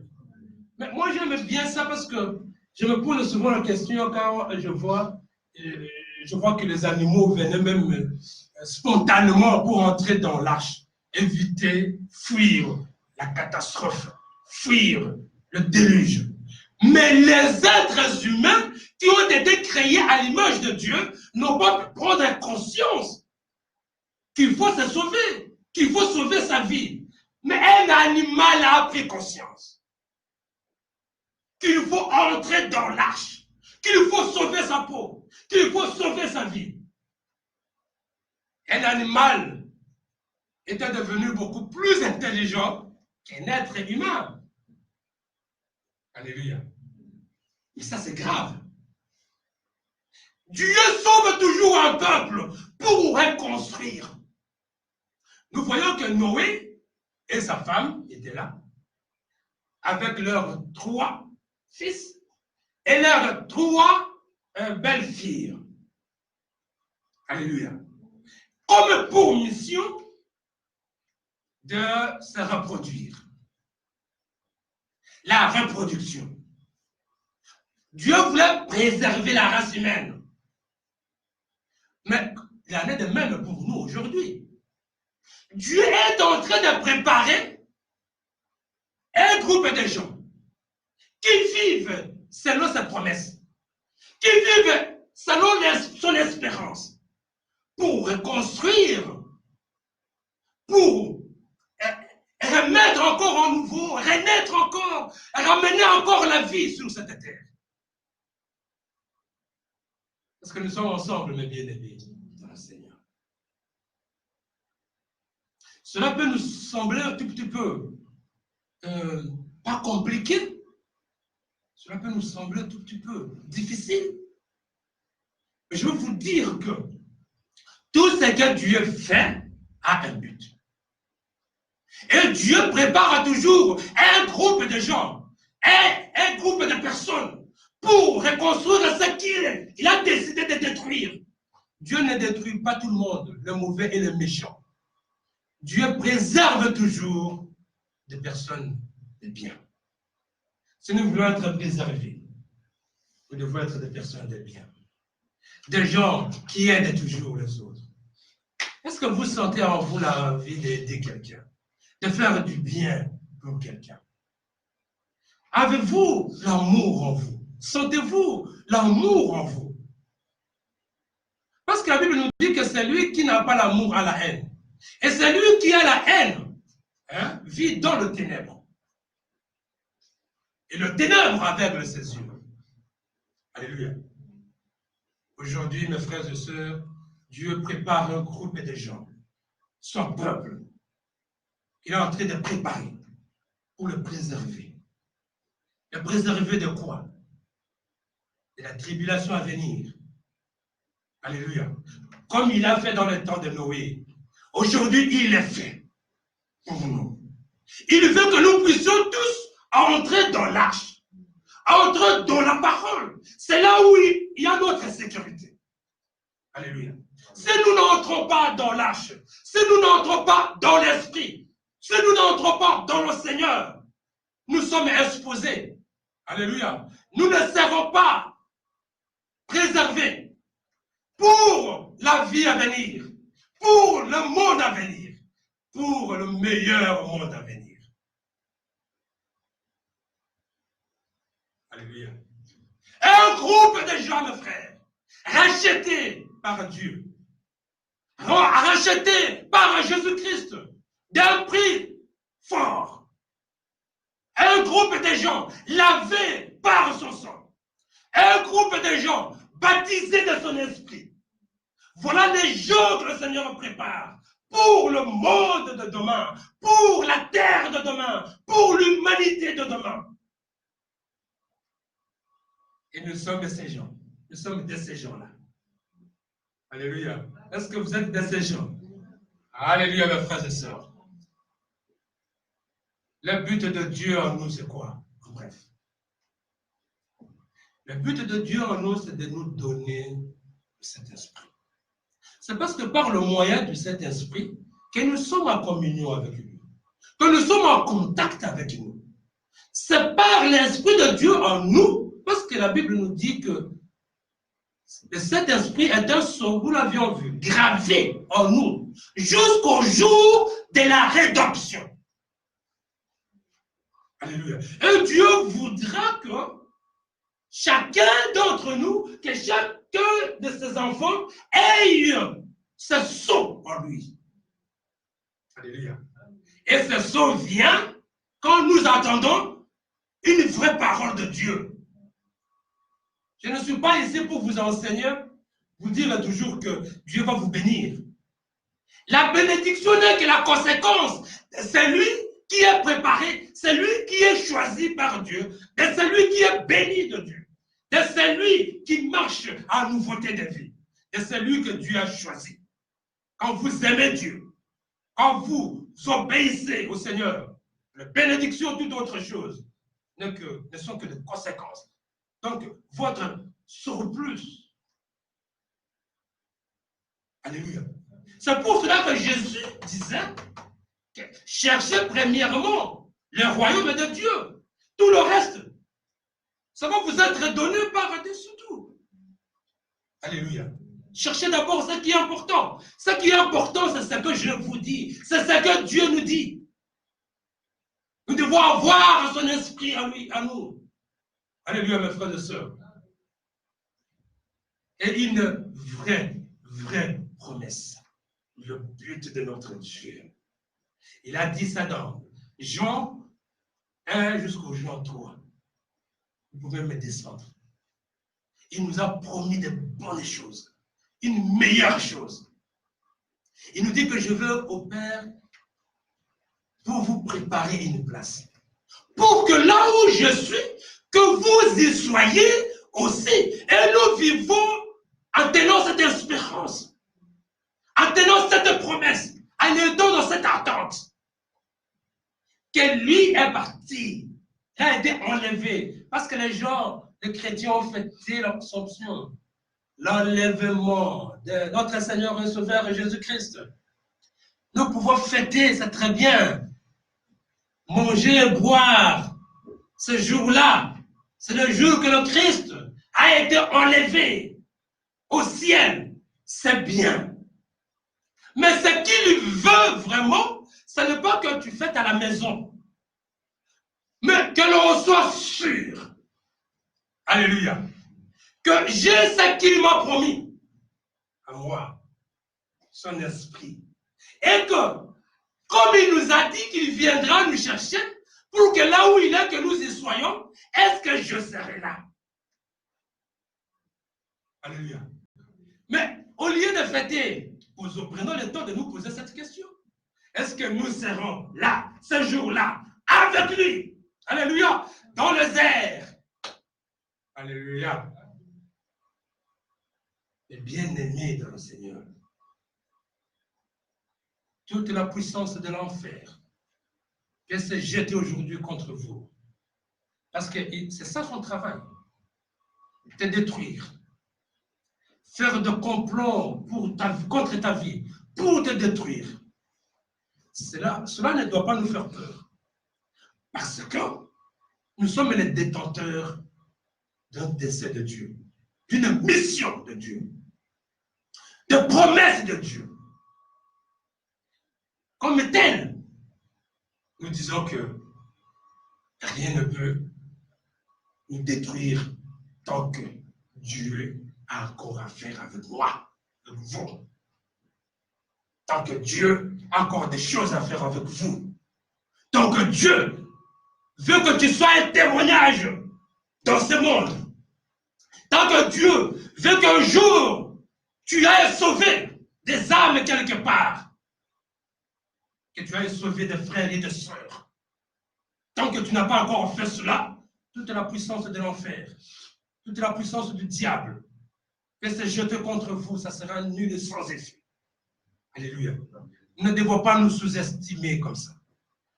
Mais moi, j'aime bien ça parce que je me pose souvent la question quand je vois que les animaux venaient même spontanément pour entrer dans l'arche, éviter, fuir la catastrophe, fuir le déluge. Mais les êtres humains qui ont été créés à l'image de Dieu n'ont pas pu prendre conscience qu'il faut se sauver, qu'il faut sauver sa vie. Mais un animal a pris conscience qu'il faut entrer dans l'arche, qu'il faut sauver sa peau, qu'il faut sauver sa vie. Un animal était devenu beaucoup plus intelligent qu'un être humain. Alléluia. Et ça, c'est grave. Dieu sauve toujours un peuple pour reconstruire. Nous voyons que Noé et sa femme étaient là, avec leurs 3 fils et leurs 3 belles-filles. Alléluia. Comme pour mission de se reproduire. La reproduction. Dieu voulait préserver la race humaine. Mais il en est de même pour nous aujourd'hui. Dieu est en train de préparer un groupe de gens qui vivent selon ses promesses, qui vivent selon son espérance, pour reconstruire, pour remettre encore en nouveau, renaître encore, ramener encore la vie sur cette terre. Parce que nous sommes ensemble, mes bien-aimés, dans le Seigneur. Cela peut nous sembler un tout petit peu pas compliqué. Cela peut nous sembler un tout petit peu difficile. Mais je veux vous dire que tout ce que Dieu fait a un but. Et Dieu prépare toujours un groupe de gens, un groupe de personnes pour reconstruire ce qu'il a décidé de détruire. Dieu ne détruit pas tout le monde, le mauvais et le méchant. Dieu préserve toujours des personnes de bien. Si nous voulons être préservés, nous devons être des personnes de bien. Des gens qui aident toujours les autres. Est-ce que vous sentez en vous l'envie d'aider quelqu'un, de faire du bien pour quelqu'un? Avez-vous l'amour en vous? Sentez-vous l'amour en vous? Parce que la Bible nous dit que celui qui n'a pas l'amour a la haine. Et celui qui a la haine vit dans le ténèbre. Et le ténèbre aveugle ses yeux. Alléluia. Aujourd'hui, mes frères et sœurs, Dieu prépare un groupe de gens, son peuple. Il est en train de préparer pour le préserver. Le préserver de quoi? De la tribulation à venir. Alléluia. Comme il a fait dans le temps de Noé. Aujourd'hui, il est fait pour nous. Il veut que nous puissions tous entrer dans l'arche, entrer dans la parole. C'est là où il y a notre sécurité. Alléluia. Si nous n'entrons pas dans l'arche, si nous n'entrons pas dans l'esprit, si nous n'entrons pas dans le Seigneur, nous sommes exposés. Alléluia. Nous ne serons pas préservés pour la vie à venir, pour le monde à venir, pour le meilleur monde à venir. Alléluia. Un groupe de gens, mes frères, rachetés par Dieu, rachetés par Jésus-Christ d'un prix fort. Un groupe de gens lavés par son sang. Un groupe de gens baptisés de son esprit. Voilà les gens que le Seigneur prépare pour le monde de demain, pour la terre de demain, pour l'humanité de demain. Et nous sommes de ces gens. Nous sommes de ces gens-là. Alléluia. Est-ce que vous êtes de ces gens? Alléluia, mes frères et sœurs. Le but de Dieu en nous, c'est quoi? En bref. Le but de Dieu en nous, c'est de nous donner cet esprit. c'est parce que par le moyen de cet esprit que nous sommes en communion avec lui, que nous sommes en contact avec nous. C'est par l'Esprit de Dieu en nous, parce que la Bible nous dit que cet esprit est un sceau, nous l'avions vu, gravé en nous, jusqu'au jour de la rédemption. Alléluia. Et Dieu voudra que chacun d'entre nous, que chacun de ses enfants ait ce sceau en lui. Alléluia. Et ce sceau vient quand nous entendons une vraie parole de Dieu. Je ne suis pas ici pour vous enseigner, vous dire toujours que Dieu va vous bénir. La bénédiction n'est que la conséquence de celui qui est préparé, celui qui est choisi par Dieu, de celui qui est béni de Dieu, de celui qui marche en nouveauté de vie, de celui que Dieu a choisi. Quand vous aimez Dieu, quand vous obéissez au Seigneur, la bénédiction, toute autre chose, ne sont que des conséquences. Donc, votre surplus. Alléluia. C'est pour cela que Jésus disait que cherchez premièrement le royaume de Dieu. Tout le reste, ça va vous être donné par-dessus tout. Alléluia. Cherchez d'abord ce qui est important. Ce qui est important, c'est ce que je vous dis. C'est ce que Dieu nous dit. Nous devons avoir son esprit à lui, à nous. Alléluia, mes frères et sœurs. Et une vraie promesse. Le but de notre Dieu. Il a dit ça dans Jean 1 jusqu'au Jean 3. Vous pouvez me descendre. Il nous a promis de bonnes choses. Une meilleure chose. Il nous dit que je veux au Père pour vous préparer une place. Pour que là où je suis, que vous y soyez aussi. Et nous vivons en tenant cette espérance, en tenant cette promesse, en étant dans cette attente. Que lui est parti, il a été enlevé. Parce que les gens, les chrétiens ont fêté l'Assomption, l'enlèvement de notre Seigneur et Sauveur Jésus-Christ. Nous pouvons fêter, c'est très bien. Manger et boire, ce jour-là, c'est le jour que le Christ a été enlevé au ciel. C'est bien. Mais ce qu'il veut vraiment, ce n'est pas que tu fêtes à la maison, mais que l'on soit sûr. Alléluia. Que j'ai ce qu'il m'a promis à moi, son esprit. Et que, comme il nous a dit qu'il viendra nous chercher, pour que là où il est, que nous y soyons, est-ce que je serai là? Alléluia. Mais au lieu de fêter, prenons le temps de nous poser cette question. Est-ce que nous serons là, ce jour-là, avec lui? Alléluia. Dans les airs. Alléluia. Les bien-aimés dans le Seigneur. Toute la puissance de l'enfer qu'elle s'est jetée aujourd'hui contre vous. Parce que c'est ça son travail. Te détruire. Faire de complots contre ta vie, pour te détruire. Cela ne doit pas nous faire peur. Parce que nous sommes les détenteurs d'un dessein de Dieu, d'une mission de Dieu, de promesses de Dieu. Comme tel, nous disons que rien ne peut nous détruire tant que Dieu a encore à faire avec moi, avec vous. Tant que Dieu a encore des choses à faire avec vous. Tant que Dieu veut que tu sois un témoignage dans ce monde. Tant que Dieu veut qu'un jour tu ailles sauver des âmes quelque part. Que tu ailles sauver des frères et des sœurs. Tant que tu n'as pas encore fait cela, toute la puissance de l'enfer, toute la puissance du diable, que c'est jeté contre vous, ça sera nul et sans effet. Alléluia. Nous ne devons pas nous sous-estimer comme ça,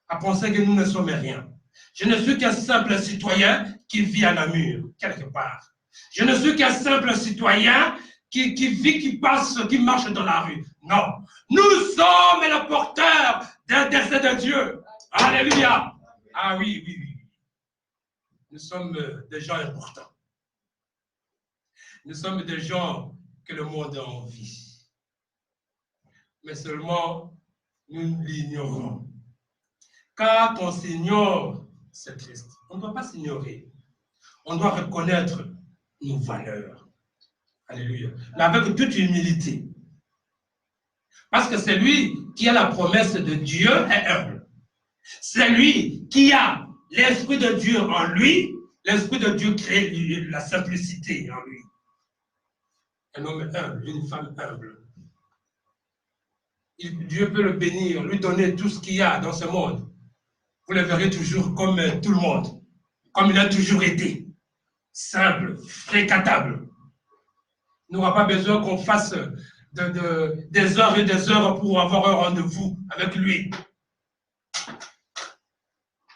à penser que nous ne sommes rien. Je ne suis qu'un simple citoyen qui vit à Namur, quelque part. Je ne suis qu'un simple citoyen qui vit, qui passe, qui marche dans la rue. Non. Nous sommes les porteurs d'un dessein de Dieu. Alléluia. Ah oui, oui, oui. Nous sommes des gens importants. Nous sommes des gens que le monde a envie. Mais seulement, nous l'ignorons. Quand on s'ignore, c'est triste. On ne doit pas s'ignorer. On doit reconnaître nos valeurs. Alléluia. Mais avec toute humilité. Parce que c'est lui qui a la promesse de Dieu est humble. C'est lui qui a l'Esprit de Dieu en lui. L'Esprit de Dieu crée la simplicité en lui. Un homme humble, une femme humble. Dieu peut le bénir, lui donner tout ce qu'il y a dans ce monde. Vous le verrez toujours comme tout le monde, comme il a toujours été. Simple, fréquentable. Il n'aura pas besoin qu'on fasse des heures et des heures pour avoir un rendez-vous avec lui.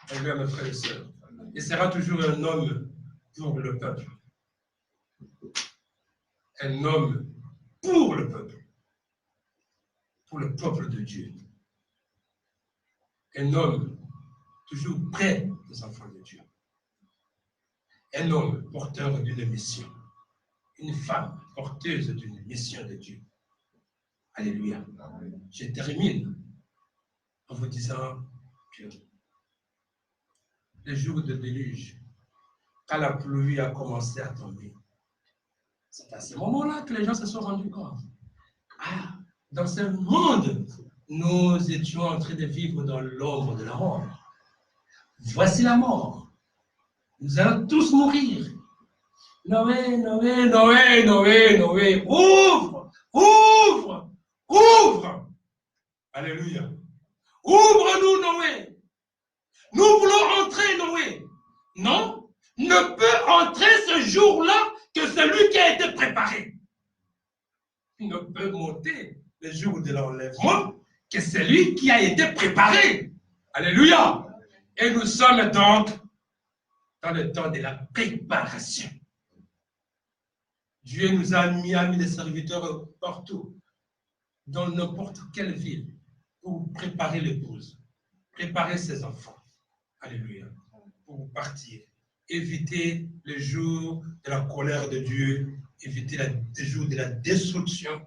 Alléluia, mes frères et sœurs. Il sera toujours un homme pour le peuple. Un homme pour le peuple. Pour le peuple de Dieu. Un homme toujours près des enfants de Dieu. Un homme porteur d'une mission. Une femme porteuse d'une mission de Dieu. Alléluia. Je termine en vous disant que le jour de déluge, quand la pluie a commencé à tomber, c'est à ce moment-là que les gens se sont rendus compte. Ah, dans ce monde, nous étions en train de vivre dans l'ombre de la mort. Voici la mort. Nous allons tous mourir. Noé, Noé, Noé, Noé, Noé, ouvre, ouvre, ouvre. Alléluia. Ouvre-nous, Noé. Nous voulons entrer, Noé. Non, ne peut entrer ce jour-là que celui qui a été préparé. Il ne peut monter le jour de l'enlèvement que celui qui a été préparé. Alléluia. Et nous sommes donc dans le temps de la préparation. Dieu nous a mis des serviteurs partout, dans n'importe quelle ville, pour préparer l'épouse, préparer ses enfants. Alléluia. Pour partir. Éviter le jour de la colère de Dieu, éviter le jour de la destruction,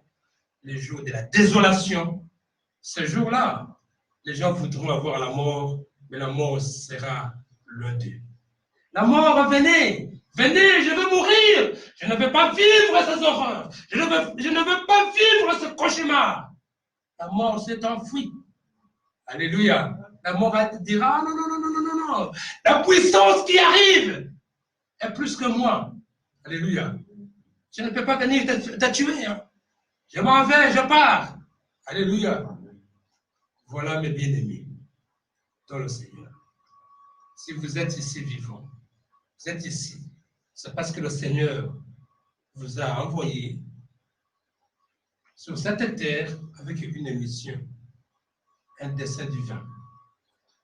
le jour de la désolation. Ce jour-là, les gens voudront avoir la mort, mais la mort sera loin d'eux. La mort, venez, venez, je veux mourir. Je ne veux pas vivre ces horreurs. Je ne veux pas vivre ce cauchemar. La mort s'est enfuie. Alléluia. La mort va te dire, ah non, non, non, non, non, non, non. La puissance qui arrive est plus que moi. Alléluia. Je ne peux pas venir te tuer. Hein. Je m'en vais, je pars. Alléluia. Voilà mes bien-aimés dans le Seigneur. Si vous êtes ici vivant, vous êtes ici, c'est parce que le Seigneur vous a envoyé sur cette terre avec une mission, un dessein divin.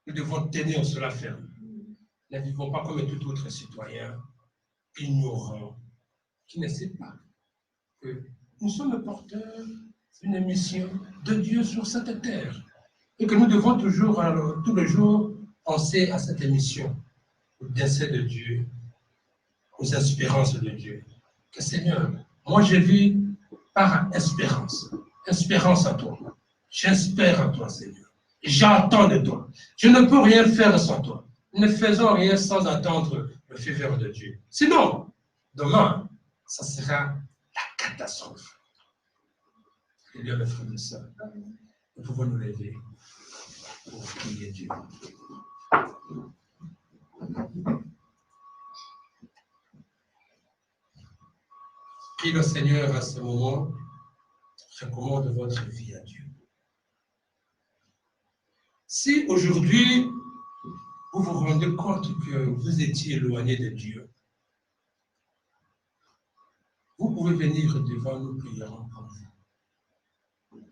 Nous devons tenir sur la ferme. Ne vivons pas comme tout autre citoyen, ignorant, qui ne sait pas que nous sommes porteurs d'une mission de Dieu sur cette terre et que nous devons toujours, tous les jours, penser à cette mission, au dessein de Dieu, aux espérances de Dieu. Que Seigneur, moi je vis par espérance. Espérance à toi. J'espère en toi, Seigneur. J'attends de toi. Je ne peux rien faire sans toi. Ne faisons rien sans attendre le faveur de Dieu. Sinon, demain, ça sera la catastrophe. Il y a mes frères et sœurs. Nous pouvons nous lever pour prier Dieu. Prie le Seigneur à ce moment, recommande votre vie à Dieu. Si aujourd'hui, vous vous rendez compte que vous étiez éloigné de Dieu, vous pouvez venir devant nous, prierons pour vous.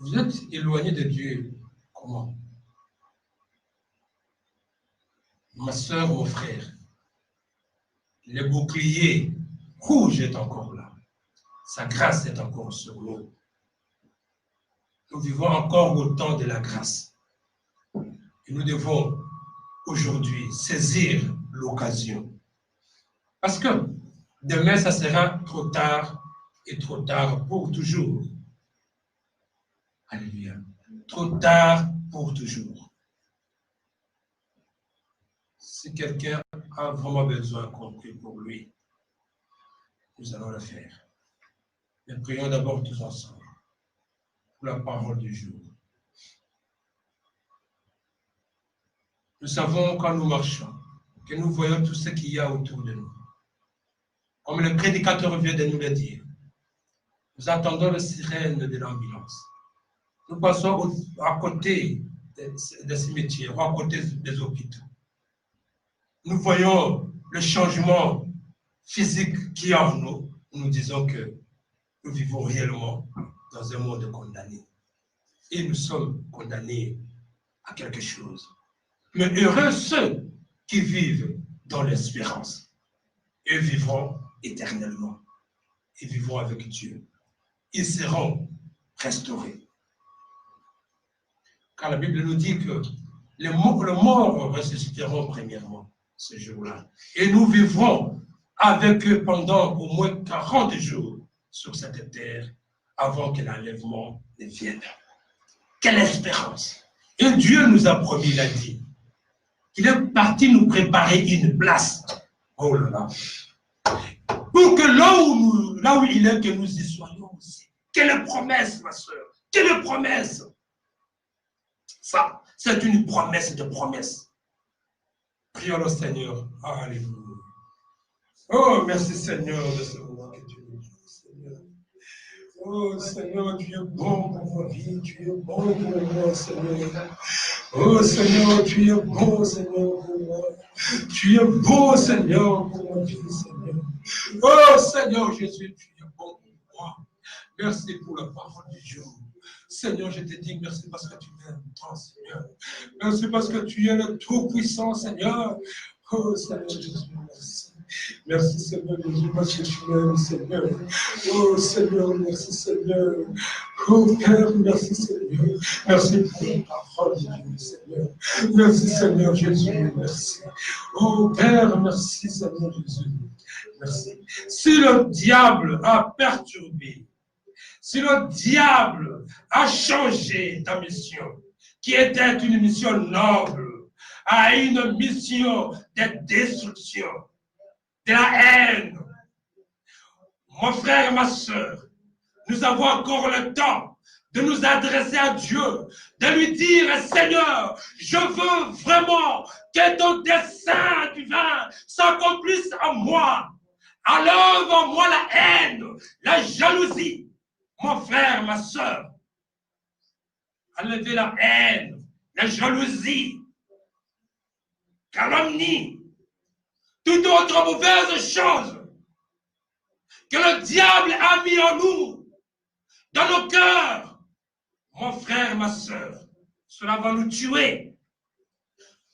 Vous êtes éloigné de Dieu, comment? Ma soeur, mon frère, le bouclier rouge est encore là. Sa grâce est encore sur nous. Nous vivons encore au temps de la grâce. Et nous devons aujourd'hui saisir l'occasion. Parce que demain, ça sera trop tard et trop tard pour toujours. Alléluia. Trop tard pour toujours. Si quelqu'un a vraiment besoin qu'on prie pour lui, nous allons le faire. Mais prions d'abord tous ensemble pour la parole du jour. Nous savons quand nous marchons, que nous voyons tout ce qu'il y a autour de nous. Comme le prédicateur vient de nous le dire, nous entendons le sirène de l'ambulance. Nous passons à côté des cimetières, ou à côté des hôpitaux. Nous voyons le changement physique qu'il y a en nous. Nous disons que nous vivons réellement dans un monde condamné. Et nous sommes condamnés à quelque chose. Mais heureux ceux qui vivent dans l'espérance. Eux vivront éternellement. Ils vivront avec Dieu. Ils seront restaurés. Car la Bible nous dit que les morts ressusciteront premièrement ce jour-là. Et nous vivrons avec eux pendant au moins 40 jours sur cette terre avant que l'enlèvement ne vienne. Quelle espérance! Et Dieu nous a promis, il a dit, qu'il est parti nous préparer une place. Oh là là! Pour que là où il est, que nous y soyons aussi. Quelle promesse, ma soeur! Quelle promesse! Ça, c'est une promesse de promesse. Prions le Seigneur. Alléluia. Oh, merci Seigneur de ce moment que tu nous donnes, Seigneur. Oh Seigneur, tu es bon pour ma vie, tu es bon pour moi, Seigneur. Oh Seigneur, tu es bon, Seigneur, pour moi. Tu es bon, Seigneur, pour ma vie, Seigneur. Oh Seigneur Jésus, tu es bon pour moi. Merci pour la parole du jour. Seigneur, je te dis merci parce que tu m'aimes tant, Seigneur. Merci parce que tu es le Tout-Puissant, Seigneur. Oh Seigneur Jésus, merci. Merci Seigneur Jésus parce que tu m'aimes, Seigneur. Oh Seigneur, merci Seigneur. Oh Père, merci Seigneur. Merci pour la parole de Dieu, Seigneur. Merci Seigneur Jésus, merci. Oh Père, merci Seigneur Jésus. Merci. Si le diable a perturbé, si le diable a changé ta mission, qui était une mission noble, à une mission de destruction, de la haine, mon frère et ma soeur, nous avons encore le temps de nous adresser à Dieu, de lui dire, Seigneur, je veux vraiment que ton dessein divin s'accomplisse en moi. Enlève en moi la haine, la jalousie. Mon frère, ma soeur, enlevez la haine, la jalousie, calomnie, toute autre mauvaise chose que le diable a mis en nous, dans nos cœurs. Mon frère, ma soeur, cela va nous tuer.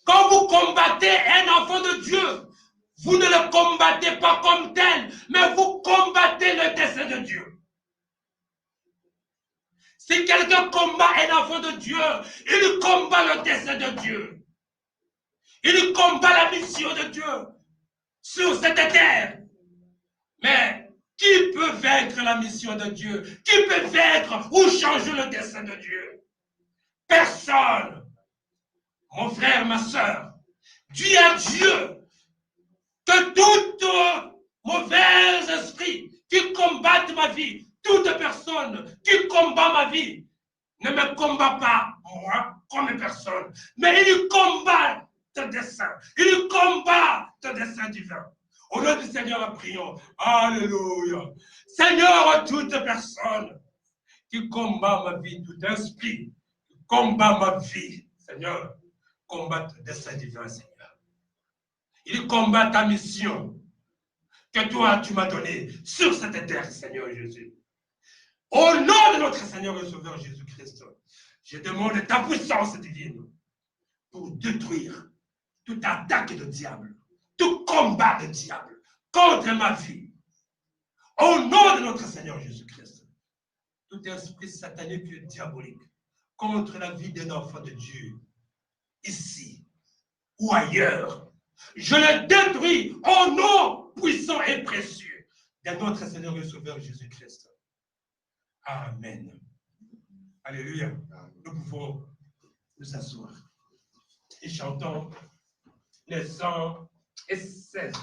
Quand vous combattez un enfant de Dieu, vous ne le combattez pas comme tel, mais vous combattez le dessein de Dieu. Si quelqu'un combat un enfant de Dieu, il combat le dessein de Dieu. Il combat la mission de Dieu sur cette terre. Mais qui peut vaincre la mission de Dieu? Qui peut vaincre ou changer le dessein de Dieu? Personne. Mon frère, ma soeur, Dieu est Dieu. Que tout mauvais esprit qui combatte ma vie, toute personne qui combat ma vie, ne me combat pas, moi, comme personne, mais il combat ton dessein. Il combat ton dessein divin. Au nom du Seigneur, prions. Alléluia. Seigneur, toute personne qui combat ma vie, tout esprit qui combat ma vie, Seigneur, combat ton dessein divin, Seigneur. Il combat ta mission que toi, tu m'as donnée sur cette terre, Seigneur Jésus. Au nom de notre Seigneur et Sauveur Jésus-Christ, je demande ta puissance divine pour détruire toute attaque de diable, tout combat de diable contre ma vie. Au nom nom de notre Seigneur Jésus-Christ, tout esprit satanique et diabolique contre la vie d'un enfant de Dieu, ici ou ailleurs, je le détruis au nom puissant et précieux de notre Seigneur et Sauveur Jésus-Christ. Amen. Alléluia. Nous pouvons nous asseoir et chantons les 116.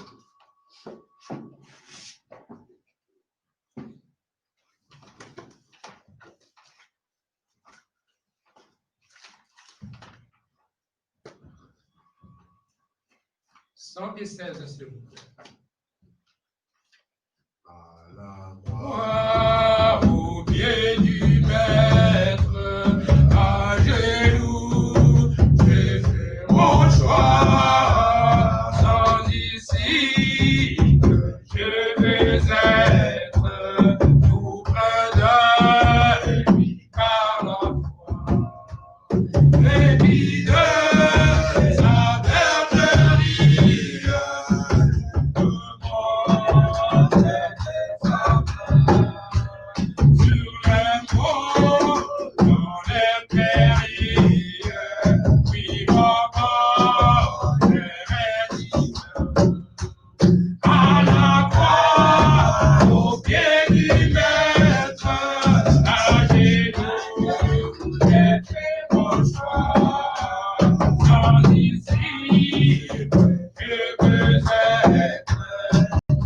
S'il vous plaît. À la croix, au pied du Maître, à genoux, j'ai fait mon choix. Sans ici, je vais être tout près de lui par la foi. Répit de sa bergerie, de moi, sur les monts, dans les prairies, oui, maman, j'ai rédigé. À la croix, au pied du Maître, à genoux, j'ai fait mon choix. Sans ici, je veux être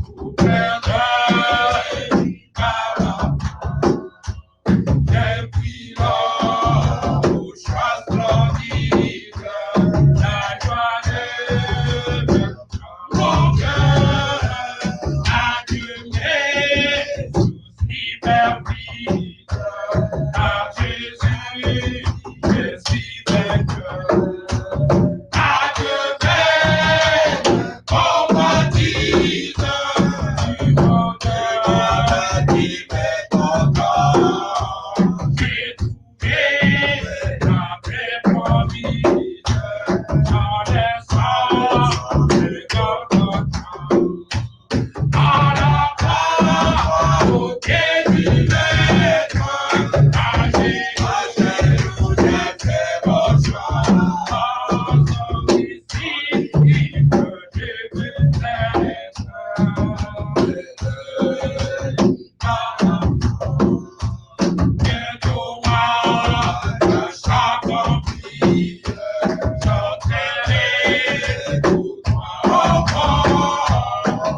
tout près de lui par la depuis là, au choix splendide, la joie de mon cœur, allumé, soucis permis, à Jésus, je suis vainqueur. À Dieu même, combatise, du monde qui m'est content. J'ai trouvé la paix promise dans l'essence de Golgotha. À la croix, au pied du Maître, à genoux, j'ai fait mon choix. Sans ici, je veux être à la bientôt moi, chaque accompli, j'entrerai pour toi,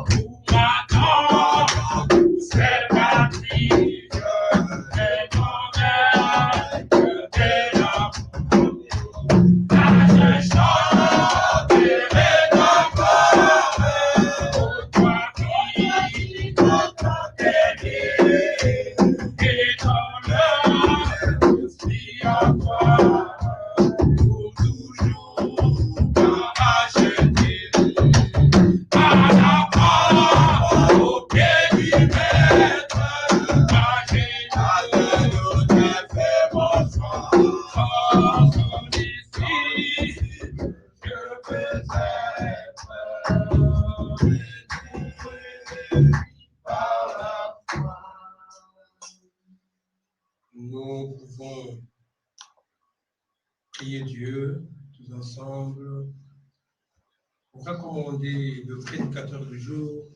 pour m'attendre, c'est parti, je vais tomber, je vais la je chanterai d'encore, pour toi qui t'es aimé. Et dans le esprit à toi, pour toujours pas acheter. À la croix, au pied du Maître, à genoux, j'ai fait mon choix. Sans ici, je vais être par la foi. Nous pouvons prier Dieu tous ensemble pour recommander le prédicateur du jour,